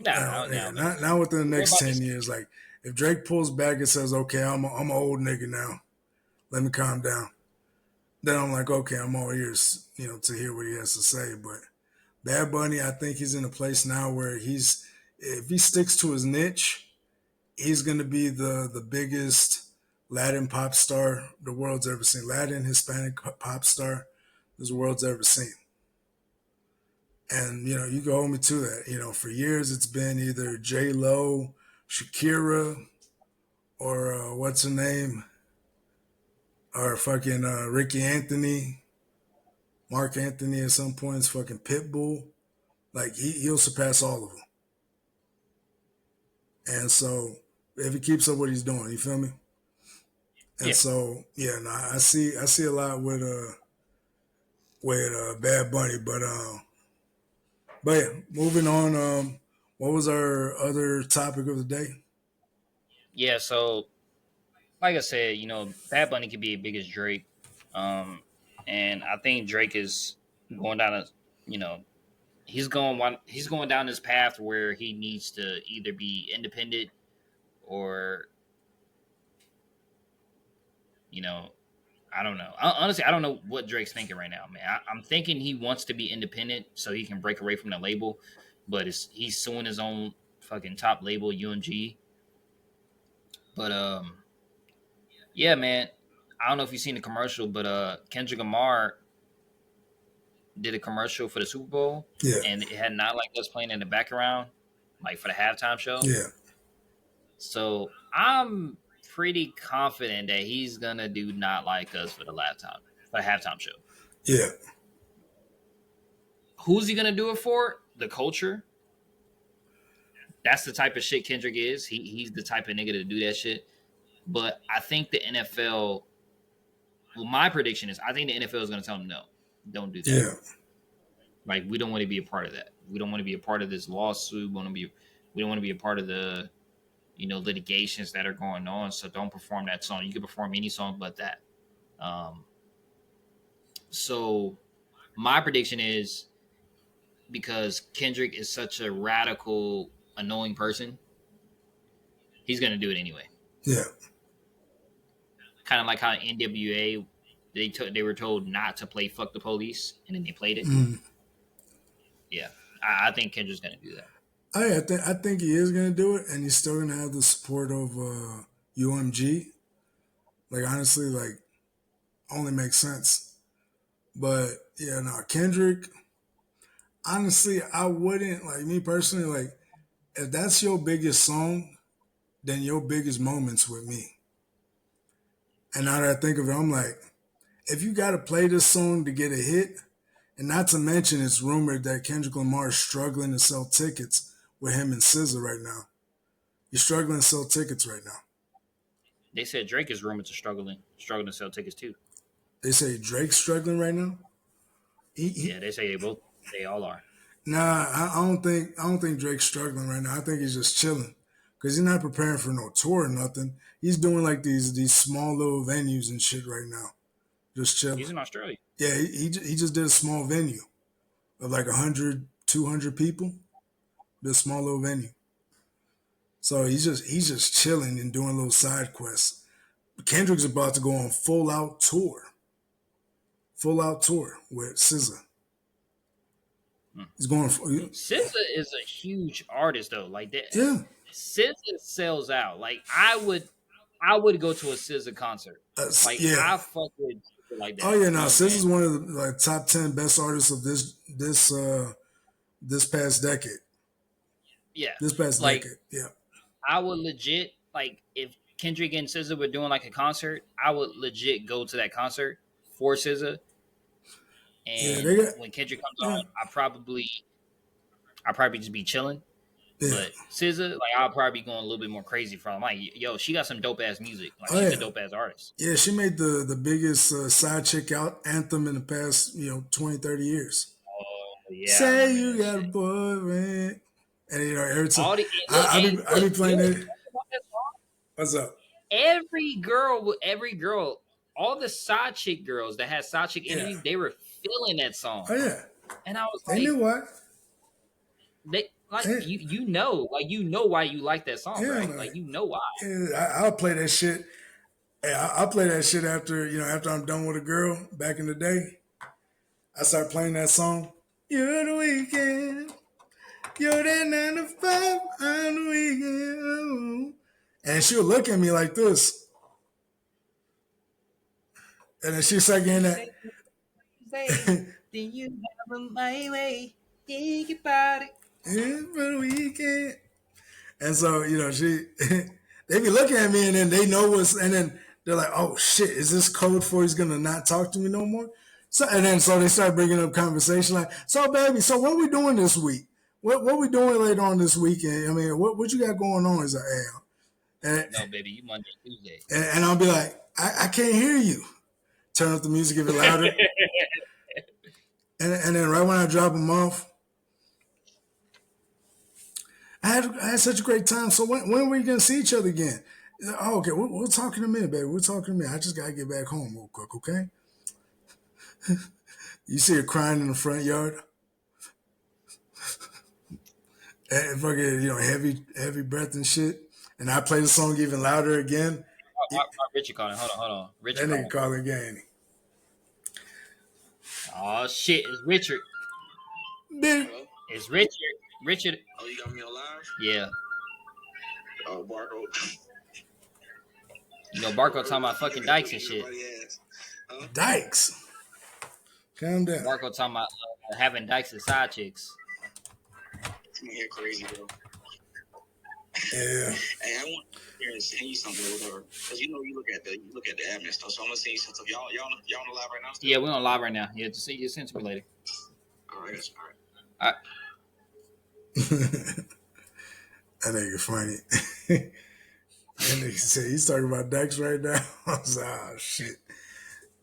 Speaker 4: Not within the next 10 years. Like, if Drake pulls back and says, okay, I'm an old nigga now, let me calm down. Then I'm like, okay, I'm all ears, to hear what he has to say. But Bad Bunny, I think he's in a place now where if he sticks to his niche, he's going to be the biggest Latin pop star the world's ever seen. Latin Hispanic pop star the world's ever seen. And you can hold me to that. For years it's been either J.Lo, Shakira, or what's her name, or fucking Ricky Anthony, Mark Anthony at some points, fucking Pitbull. Like he'll surpass all of them. And so if he keeps up what he's doing, you feel me? And so I see a lot with Bad Bunny, but yeah, moving on. What was our other topic of the day?
Speaker 5: Yeah, so like I said, Bad Bunny could be as big as Drake, and I think Drake is going down he's going down this path where he needs to either be independent or I don't know. Honestly, I don't know what Drake's thinking right now, man. I'm thinking he wants to be independent so he can break away from the label, but he's suing his own fucking top label, UMG. But yeah, man. I don't know if you've seen the commercial, but Kendrick Lamar did a commercial for the Super Bowl, and it had Not Like Us playing in the background, like for the halftime show.
Speaker 4: Yeah.
Speaker 5: So I'm pretty confident that he's gonna do Not Like Us for the halftime show.
Speaker 4: Yeah.
Speaker 5: Who's he gonna do it for? The culture. That's the type of shit Kendrick is. He's the type of nigga to do that shit. But I think the NFL. Well, my prediction is I think the NFL is gonna tell him no, don't do that.
Speaker 4: Yeah.
Speaker 5: Like we don't want to be a part of that. We don't want to be a part of this lawsuit. We don't want to be a part of the litigations that are going on. So don't perform that song. You can perform any song but that. So my prediction is because Kendrick is such a radical, annoying person, he's going to do it anyway.
Speaker 4: Yeah.
Speaker 5: Kind of like how NWA, they were told not to play Fuck the Police, and then they played it. Yeah. I think Kendrick's going to do that.
Speaker 4: I think he is going to do it, and he's still going to have the support of UMG. Like, honestly, like, only makes sense. But, yeah, no, Kendrick, honestly, I wouldn't, like, me personally, like, if that's your biggest song, then your biggest moment's with me. And now that I think of it, I'm like, if you got to play this song to get a hit, and not to mention it's rumored that Kendrick Lamar is struggling to sell tickets with him and SZA right now. He's struggling to sell tickets right now.
Speaker 5: They said Drake is rumored to struggling to sell tickets too.
Speaker 4: They say Drake's struggling right now?
Speaker 5: Yeah, they say they all are.
Speaker 4: Nah, I don't think Drake's struggling right now. I think he's just chilling. Because he's not preparing for no tour or nothing. He's doing like these small little venues and shit right now. Just chilling.
Speaker 5: He's in Australia.
Speaker 4: Yeah, he just did a small venue of like 100, 200 people. Did a small little venue. So he's just chilling and doing little side quests. Kendrick's about to go on full out tour. Full out tour with SZA. He's going for
Speaker 5: SZA is a huge artist though. Like that.
Speaker 4: Yeah.
Speaker 5: SZA sells out. Like I would go to a SZA concert. I fuck with like that.
Speaker 4: Oh yeah, no, SZA's one of the top 10 best artists of this past decade.
Speaker 5: Yeah.
Speaker 4: This past decade. Yeah.
Speaker 5: I would legit, like, if Kendrick and SZA were doing like a concert, I would legit go to that concert for SZA. And when Kendrick comes on, I'll probably just be chilling. Yeah. But SZA, like, I'll probably be going a little bit more crazy from him. Like, yo, she got some dope ass music. Like, she's a dope ass artist.
Speaker 4: Yeah, she made the biggest side chick out anthem in the past 20, 30 years.
Speaker 5: Oh yeah.
Speaker 4: Say you got a boyfriend. And every time I be playing it. What's up?
Speaker 5: Every girl, all the side chick girls that had side chick energy, they were feeling that song.
Speaker 4: Oh yeah.
Speaker 5: And I was
Speaker 4: like, they knew what?
Speaker 5: You know why you like that song, right? Like you know why.
Speaker 4: Yeah, I'll play that shit. I'll play that shit after I'm done with a girl. Back in the day, I start playing that song. You're the weekend. You're that 9 to 5 on the weekend. And she'll look at me like this. And then she started getting that.
Speaker 5: Then you have my way. Think about it.
Speaker 4: Yeah, for the weekend. And so, they be looking at me and then they know and then they're like, oh shit, is this code for he's gonna not talk to me no more? So they start bringing up conversation like, so baby, so what we doing this week? What we doing later on this weekend? I mean, what you got going on? Is like,
Speaker 5: no, baby, you Monday, Tuesday.
Speaker 4: And I'll be like, I can't hear you. Turn up the music, give it louder. and then right when I drop them off, I had such a great time. So when are we gonna see each other again? Oh, okay, we'll talk in a minute, baby. We'll talk in a minute. I just gotta get back home real quick, okay? You see her crying in the front yard, and fucking heavy breath and shit. And I play the song even louder again.
Speaker 5: Richard calling. Hold on.
Speaker 4: Richard that nigga calling again.
Speaker 5: Oh shit, it's Richard. It's Richard. Richard.
Speaker 3: Oh, you got me on live?
Speaker 5: Yeah.
Speaker 3: Oh, Barco.
Speaker 5: Barco talking about fucking dykes and shit.
Speaker 4: Dykes? Calm down.
Speaker 5: Barco talking about having dykes as side chicks.
Speaker 3: You're crazy, bro.
Speaker 4: Yeah.
Speaker 3: Hey, I want to send you something or whatever, because you look at the admin stuff. So I'm gonna send you some stuff. Y'all on the live right now? Still?
Speaker 5: Yeah, we're on live right now. Yeah, just see you send to me later.
Speaker 3: All right.
Speaker 5: All right.
Speaker 4: That nigga funny. That nigga said he's talking about dykes right now. I was like, oh shit,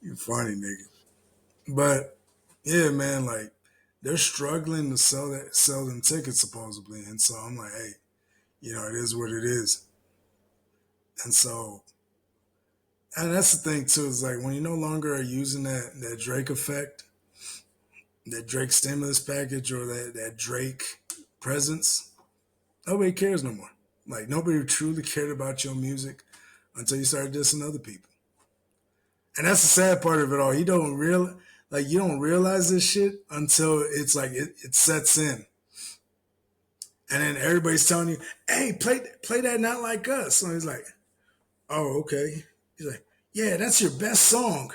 Speaker 4: you funny nigga. But yeah, man, like they're struggling to sell them tickets supposedly, and so I'm like, hey, it is what it is. And so, and that's the thing too, is like when you no longer are using that Drake effect, that Drake stimulus package, or that Drake presence, nobody cares no more. Like nobody truly cared about your music until you started dissing other people. And that's the sad part of it all. You don't realize this shit until it's like it sets in. And then everybody's telling you, hey, play that Not Like Us. So he's like, oh, okay. He's like, yeah, that's your best song.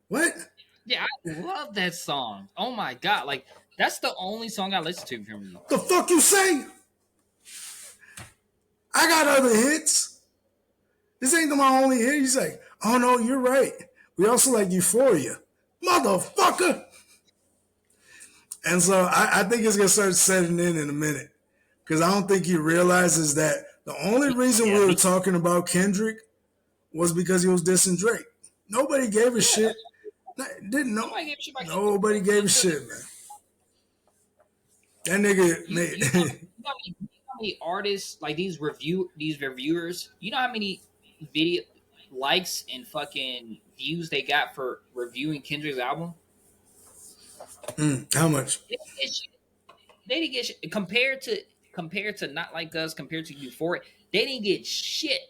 Speaker 4: What?
Speaker 5: Yeah, I love that song. Oh my God. Like, that's the only song I listen to from you.
Speaker 4: The fuck you say? I got other hits. This ain't my only hit. He's like, oh no, you're right. We also like Euphoria. Motherfucker. And so I think it's going to start setting in a minute. Because I don't think he realizes that the only reason we were talking about Kendrick was because he was dissing Drake. Nobody gave a shit. Didn't know. Nobody gave a shit, man. That nigga made.
Speaker 5: You know how many artists, like these reviewers, you know how many video likes and fucking views they got for reviewing Kendrick's album?
Speaker 4: How much?
Speaker 5: They didn't get shit. Compared to Not Like Us, compared to Euphoria, they didn't get shit.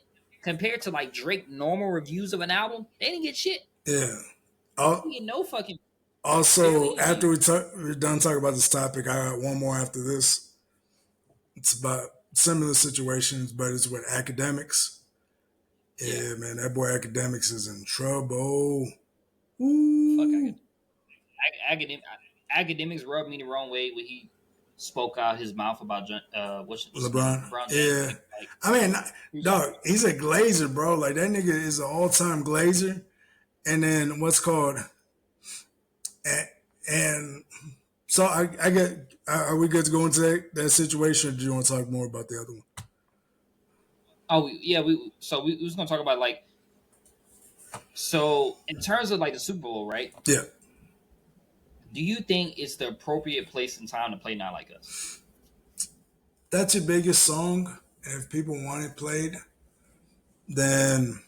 Speaker 5: Compared to like Drake normal reviews of an album, they didn't get shit.
Speaker 4: Yeah.
Speaker 5: They didn't get no fucking.
Speaker 4: Also, after we're done talking about this topic, I got one more after this. It's about similar situations, but it's with Akademics. Yeah, man, that boy Akademics is in trouble. Ooh.
Speaker 5: Fuck Akademics rubbed me the wrong way when he spoke out his mouth about
Speaker 4: LeBron. Yeah. Like, I mean, dog, he's a glazer, bro. Like, that nigga is an all-time glazer. And then what's called... And so I get... Are we good to go into that situation, or do you want to talk more about the other one?
Speaker 5: Oh, yeah. We was going to talk about, like... So, in terms of, like, the Super Bowl, right?
Speaker 4: Yeah.
Speaker 5: Do you think it's the appropriate place and time to play Not Like Us?
Speaker 4: That's your biggest song. And if people want it played, then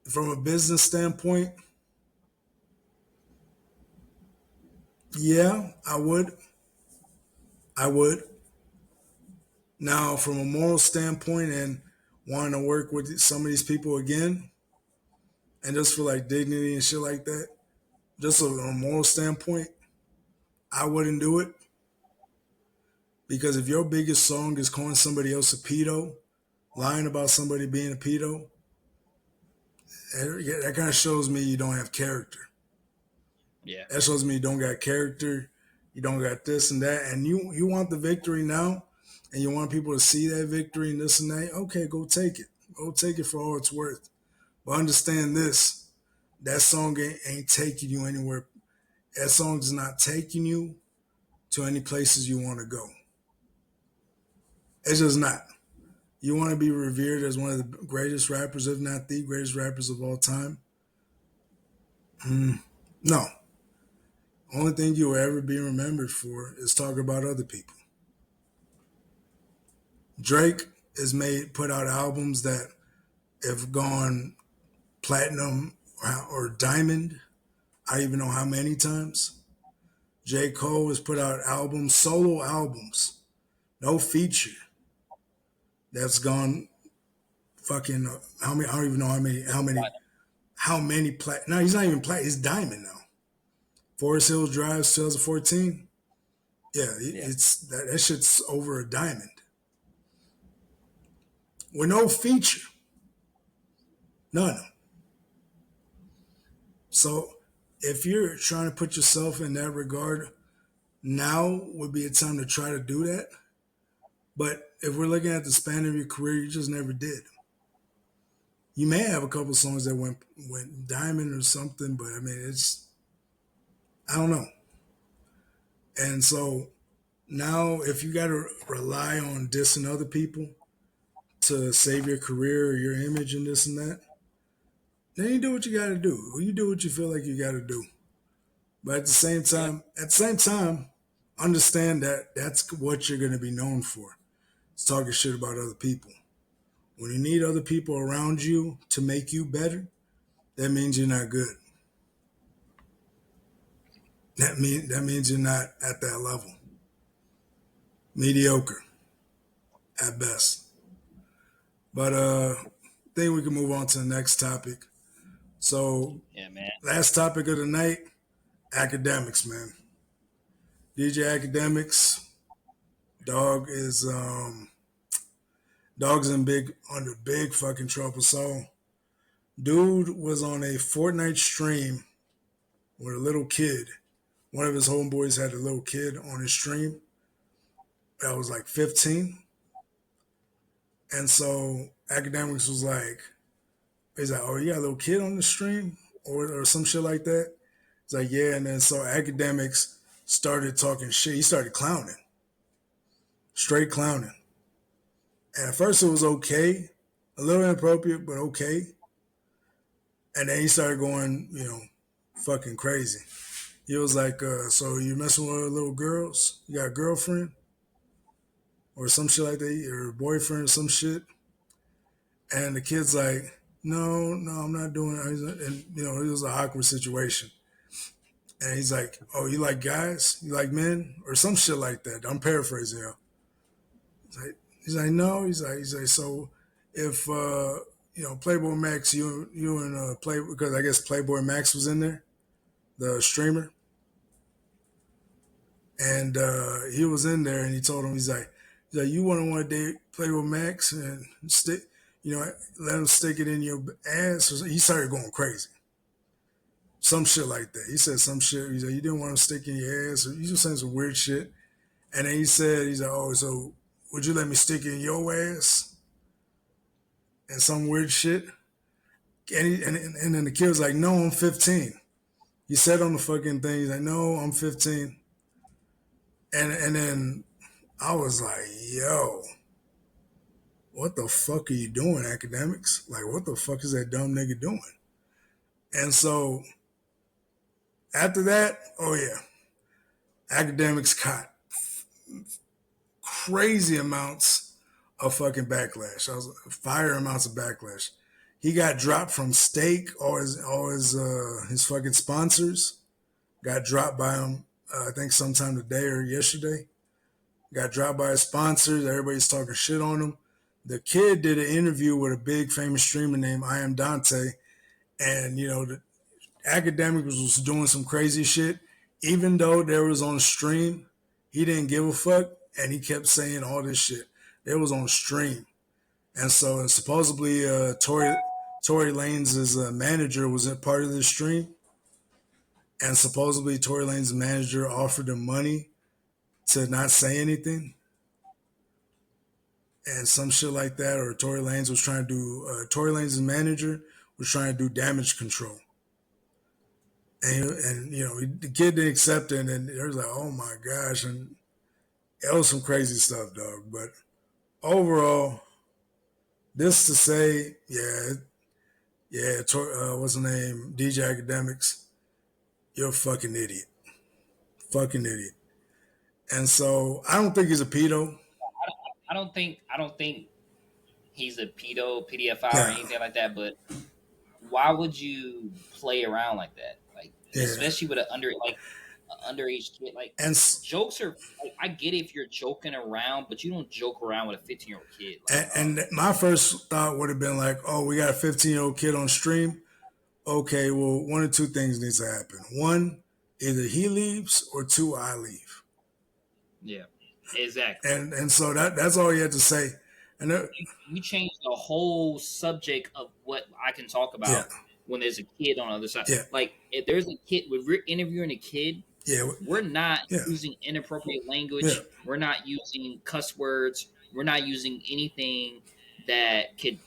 Speaker 4: from a business standpoint, yeah, I would. Now, from a moral standpoint and wanting to work with some of these people again, and just for like dignity and shit like that, just on a moral standpoint, I wouldn't do it. Because if your biggest song is calling somebody else a pedo, lying about somebody being a pedo, that kind of shows me you don't have character.
Speaker 5: Yeah.
Speaker 4: That shows me you don't got character. You don't got this and that. And you want the victory now, and you want people to see that victory and this and that. Okay, go take it. Go take it for all it's worth. But understand this. That song ain't taking you anywhere. That song is not taking you to any places you want to go. It's just not. You want to be revered as one of the greatest rappers, if not the greatest rappers of all time? No. Only thing you will ever be remembered for is talking about other people. Drake has put out albums that have gone platinum or diamond. I don't even know how many times. J. Cole has put out albums, solo albums, no feature. That's gone fucking how many? I don't even know how many platinum. No, he's not even platinum. He's diamond now. Forest Hills Drive, 2014. Yeah, it's that shit's over a diamond with no feature, none. So if you're trying to put yourself in that regard, now would be a time to try to do that. But if we're looking at the span of your career, you just never did. You may have a couple songs that went diamond or something, but I mean, I don't know. And so now if you got to rely on dissing other people to save your career or your image and this and that, then you do what you got to do. You do what you feel like you got to do. But at the same time, understand that that's what you're going to be known for. It's talking shit about other people. When you need other people around you to make you better, that means you're not good. That means you're not at that level. Mediocre at best. But I think we can move on to the next topic. So,
Speaker 5: yeah, man. Last
Speaker 4: topic of the night, Akademics, man. DJ Akademics, dog is dog's under big fucking trouble. So, dude was on a Fortnite stream with a little kid. One of his homeboys had a little kid on his stream that was like 15. And so Akademics was like, he's like, oh, you got a little kid on the stream or some shit like that? It's like, yeah. And then so Akademics started talking shit. He started clowning, straight clowning. And at first it was okay, a little inappropriate, but okay. And then he started going, fucking crazy. He was like, so you messing with little girls? You got a girlfriend? Or some shit like that, or a boyfriend or some shit? And the kid's like, no, I'm not doing it. And, it was an awkward situation. And he's like, oh, you like guys? You like men? Or some shit like that. I'm paraphrasing, He's like, no. He's like, so if, Playboy Max, you and because I guess Playboy Max was in there, the streamer. And he was in there and he told him, he's like, you want to date Playboy Max and stick, let him stick it in your ass? He started going crazy. Some shit like that. He said some shit. He's like, you didn't want him stick in your ass. He was saying some weird shit. And then he's like, oh, so would you let me stick it in your ass? And some weird shit. And then the kid was like, no, I'm 15. He said on the fucking thing, he's like, no, I'm 15. And then I was like, yo, what the fuck are you doing, Akademics? Like, what the fuck is that dumb nigga doing? And so after that, oh yeah, Akademics caught crazy amounts of fucking backlash. Fire amounts of backlash. He got dropped from Steak. All his fucking sponsors got dropped by him. I think sometime today or yesterday. Got dropped by his sponsors. Everybody's talking shit on him. The kid did an interview with a big famous streamer named I Am Dante. And, the Akademics was doing some crazy shit. Even though there was on stream, he didn't give a fuck. And he kept saying all this shit. It was on stream. And so supposedly Tory Tory Lanez' manager was a part of the stream, and supposedly Tory Lanez' manager offered him money to not say anything, and some shit like that. Or Tory Lanez was trying to do. Tory Lanez' manager was trying to do damage control, and the kid didn't accept it, and it was like, oh my gosh, and it was some crazy stuff, dog. But overall, this to say, what's the name? DJ Akademics, you're a fucking idiot. Fucking idiot. And so I don't think he's a pedo.
Speaker 5: I don't think he's a pedophile or anything like that, but why would you play around like that? Like, especially with an underage kid. Like, and jokes are like, I get it if you're joking around, but you don't joke around with a 15-year-old kid. Like,
Speaker 4: and my first thought would have been like, oh, we got a 15-year-old kid on stream. Okay, well, one of two things needs to happen. One, either he leaves, or two, I leave.
Speaker 5: Yeah, exactly.
Speaker 4: And so that's all you had to say. And
Speaker 5: you changed the whole subject of what I can talk about when there's a kid on the other side.
Speaker 4: Yeah.
Speaker 5: Like, if there's a kid, when we're interviewing a kid, we're not using inappropriate language.
Speaker 4: Yeah.
Speaker 5: We're not using cuss words. We're not using anything that could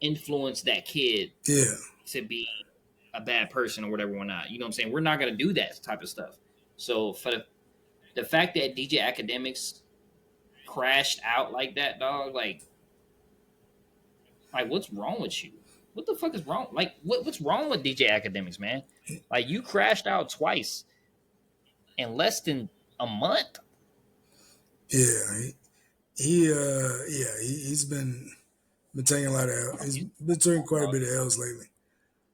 Speaker 5: influence that kid to be a bad person or whatever. We're not. You know what I'm saying? We're not going to do that type of stuff. So for the fact that DJ Akademics crashed out like that, dog, like what's wrong with you? What the fuck is wrong? Like, what's wrong with DJ Akademics, man? Like, you crashed out twice in less than a month.
Speaker 4: Yeah, he's been taking a lot of L's. He's been taking quite a bit of L's lately.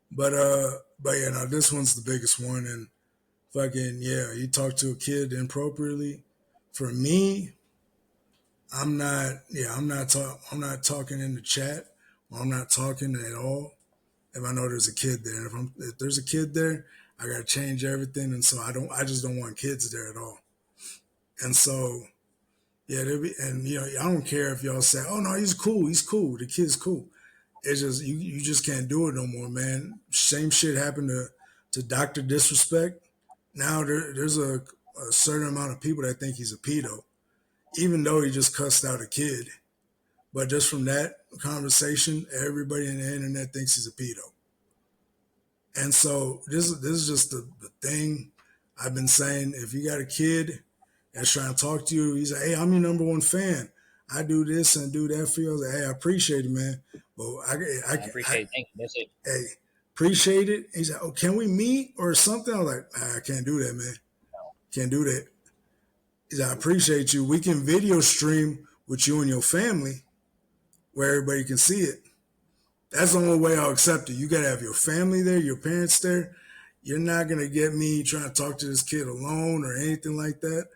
Speaker 4: But no, this one's the biggest one, and fucking he talked to a kid inappropriately. For me, I'm not talking in the chat. I'm not talking at all if I know there's a kid there. And if there's a kid there, I gotta change everything. And so I just don't want kids there at all. And so I don't care if y'all say, oh no, he's cool, the kid's cool. It's just you just can't do it no more, man. Same shit happened to Dr. Disrespect. Now there's a certain amount of people that think he's a pedo, even though he just cussed out a kid. But just from that conversation, everybody in the internet thinks he's a pedo. And so this is just the thing I've been saying. If you got a kid that's trying to talk to you, he's like, hey, I'm your number one fan. I do this and do that for you. I was like, hey, I appreciate it, man. But I appreciate it. Thank you. That's it. Hey, appreciate it. He's like, oh, can we meet or something? I was like, I can't do that, man. Can't do that. He's like, I appreciate you. We can video stream with you and your family where everybody can see it. That's the only way I'll accept it. You got to have your family there, your parents there. You're not going to get me trying to talk to this kid alone or anything like that.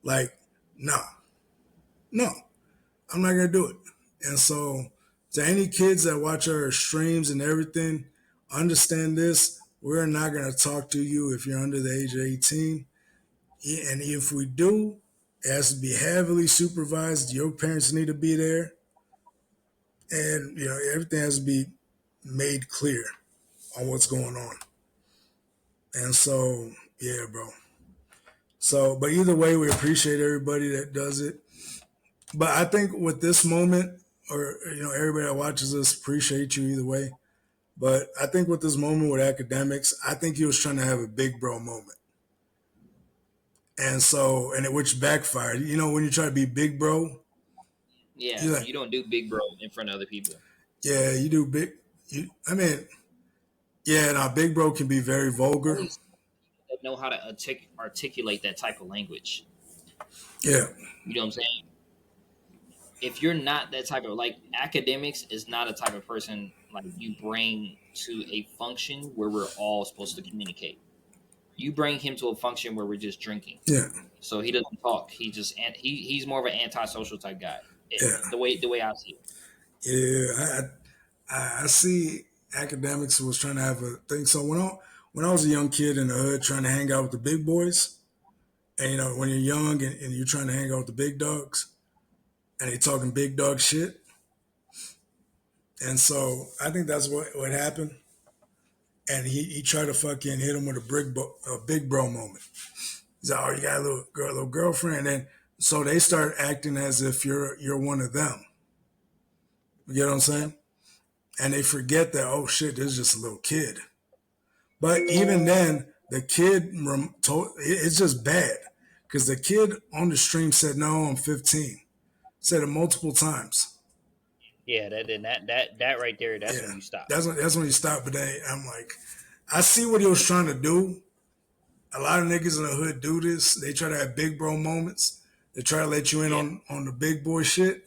Speaker 4: Like, no, I'm not going to do it. And so to any kids that watch our streams and everything, understand this. We're not going to talk to you if you're under the age of 18. And if we do, it has to be heavily supervised. Your parents need to be there. And, everything has to be made clear on what's going on. And so, yeah, bro. So, but either way, we appreciate everybody that does it. But I think with this moment, or, everybody that watches us, appreciate you either way. But I think with this moment with Akademics, I think he was trying to have a big bro moment. And so, which backfired. When you try to be big bro.
Speaker 5: Yeah, you don't do big bro in front of other people.
Speaker 4: Yeah, you do big. Big bro can be very vulgar.
Speaker 5: That know how to articulate that type of language.
Speaker 4: Yeah.
Speaker 5: You know what I'm saying? If you're not that type of, like, Akademics is not a type of person like you bring to a function where we're all supposed to communicate. You bring him to a function where we're just drinking.
Speaker 4: Yeah.
Speaker 5: So he doesn't talk. He's more of an antisocial type guy. The way I see it.
Speaker 4: Yeah, I see Akademics was trying to have a thing. So when I was a young kid in the hood trying to hang out with the big boys, and when you're young and you're trying to hang out with the big dogs, and they talking big dog shit, And so I think that's what happened. And he tried to fucking hit him with a big bro moment. He's like, oh, you got a little girlfriend. And then so they start acting as if you're one of them. You get what I'm saying? And they forget that, oh shit, this is just a little kid. But even then, the kid it's just bad. Because the kid on the stream said, no, I'm 15. Said it multiple times.
Speaker 5: Yeah, that right there, that's when you stop.
Speaker 4: That's when you stop. But then I'm like, I see what he was trying to do. A lot of niggas in the hood do this. They try to have big bro moments. They try to let you in on the big boy shit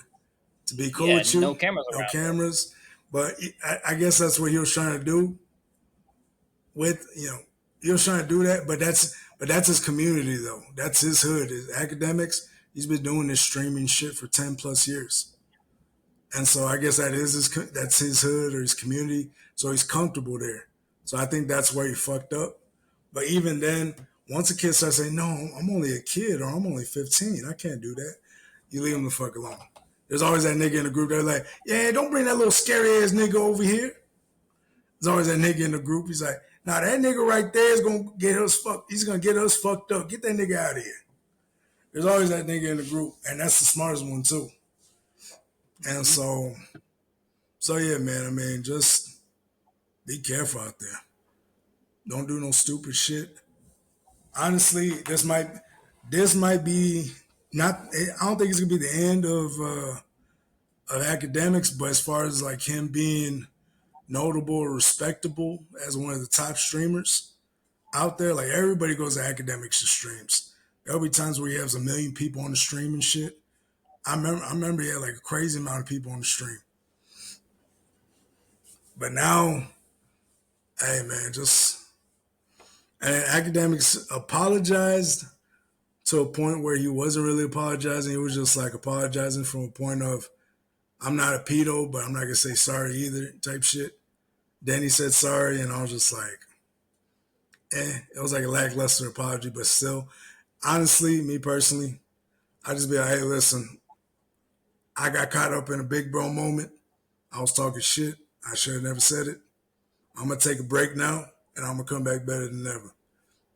Speaker 4: to be cool with you.
Speaker 5: No cameras
Speaker 4: No
Speaker 5: around.
Speaker 4: cameras. But I guess that's what he was trying to do. He was trying to do that. But that's his community though. That's his hood. His Akademics. He's been doing this streaming shit for 10 plus years. And so I guess that's his hood or his community. So he's comfortable there. So I think that's where he fucked up. But even then, once a kid starts saying, no, I'm only a kid or I'm only 15, I can't do that, you leave him the fuck alone. There's always that nigga in the group that's like, yeah, don't bring that little scary ass nigga over here. There's always that nigga in the group. He's like, nah, that nigga right there is going to get us fucked. He's going to get us fucked up. Get that nigga out of here. There's always that nigga in the group. And that's the smartest one too. And so yeah, man, I mean, just be careful out there. Don't do no stupid shit. Honestly, this might be not, I don't think it's gonna be the end of Academics, but as far as like him being notable or respectable as one of the top streamers out there, like everybody goes to Academics to streams. There'll be times where he has 1 million people on the stream and shit. I remember he had like a crazy amount of people on the stream. But now, hey man, and Academics apologized to a point where he wasn't really apologizing. He was just like apologizing from a point of, I'm not a pedo, but I'm not gonna say sorry either type shit. Then he said sorry, and I was just like, it was like a lackluster apology, but still, honestly, me personally, I just be like, hey, listen, I got caught up in a big bro moment. I was talking shit. I should have never said it. I'm going to take a break now, and I'm going to come back better than ever.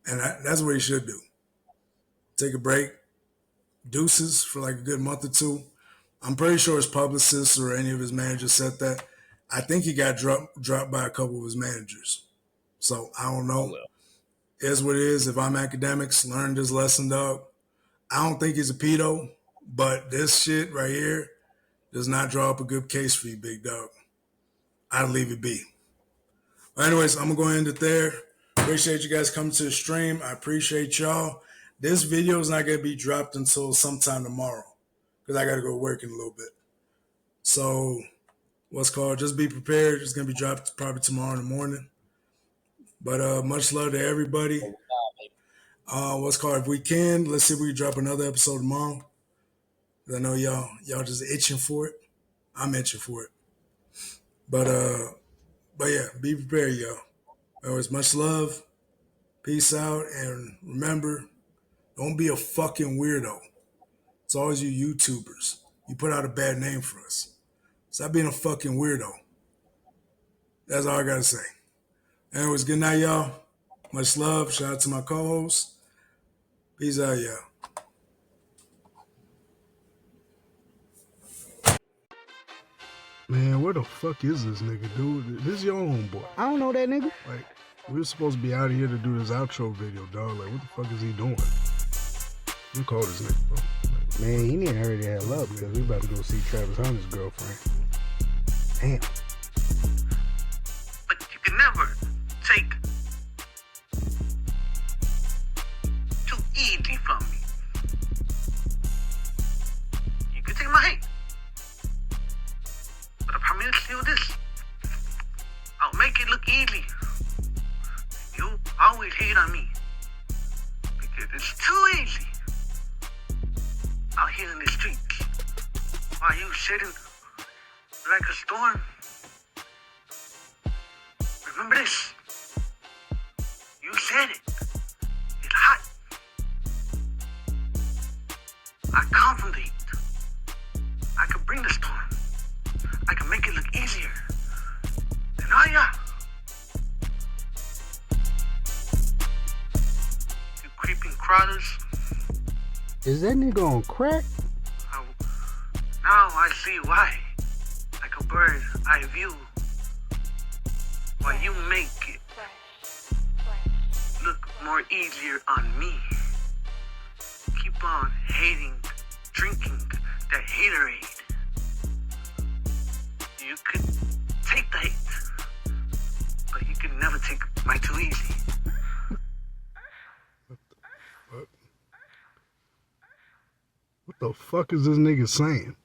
Speaker 4: And that's what he should do. Take a break. Deuces for like a good month or two. I'm pretty sure his publicist or any of his managers said that. I think he got dropped by a couple of his managers. So I don't know. It is what it is. If I'm Academics, learn this lesson, dog. I don't think he's a pedo, but this shit right here does not draw up a good case for you, big dog. I'd leave it be. But anyways, I'm going to go end it there. Appreciate you guys coming to the stream. I appreciate y'all. This video is not going to be dropped until sometime tomorrow because I got to go work in a little bit. So just be prepared. It's going to be dropped probably tomorrow in the morning. But much love to everybody. If we can, let's see if we can drop another episode tomorrow. I know y'all just itching for it. I'm itching for it. But yeah, be prepared, y'all. Anyways, much love. Peace out. And remember, don't be a fucking weirdo. It's always you YouTubers. You put out a bad name for us. Stop being a fucking weirdo. That's all I got to say. Anyways, good night, y'all. Much love. Shout out to my co-host. Peace out, y'all.
Speaker 1: Man, where the fuck is this nigga, dude? This is your homeboy.
Speaker 2: I don't know that nigga.
Speaker 1: Like, we were supposed to be out of here to do this outro video, dog. Like, what the fuck is he doing? I'm call this nigga, bro. Like,
Speaker 2: Man, he need to hurry the hell up because we about to go see Travis Hunter's girlfriend. Damn.
Speaker 3: But you can never take too easy from me. You can take my hate. But I promise you this. I'll make it look easy. You always hate on me. Because it's too easy. Out here in the streets. While you sitting like a storm. Remember this. You said it. It's hot. I come from the heat. I can bring the storm. I can make it look easier. products.
Speaker 2: Is that nigga on crack?
Speaker 3: Now I see why. Like a bird, I view. Why you make it look more easier on me. Keep on hating, drinking that haterade. You could take the hate, but you could never take my too easy.
Speaker 1: What the fuck is this nigga saying?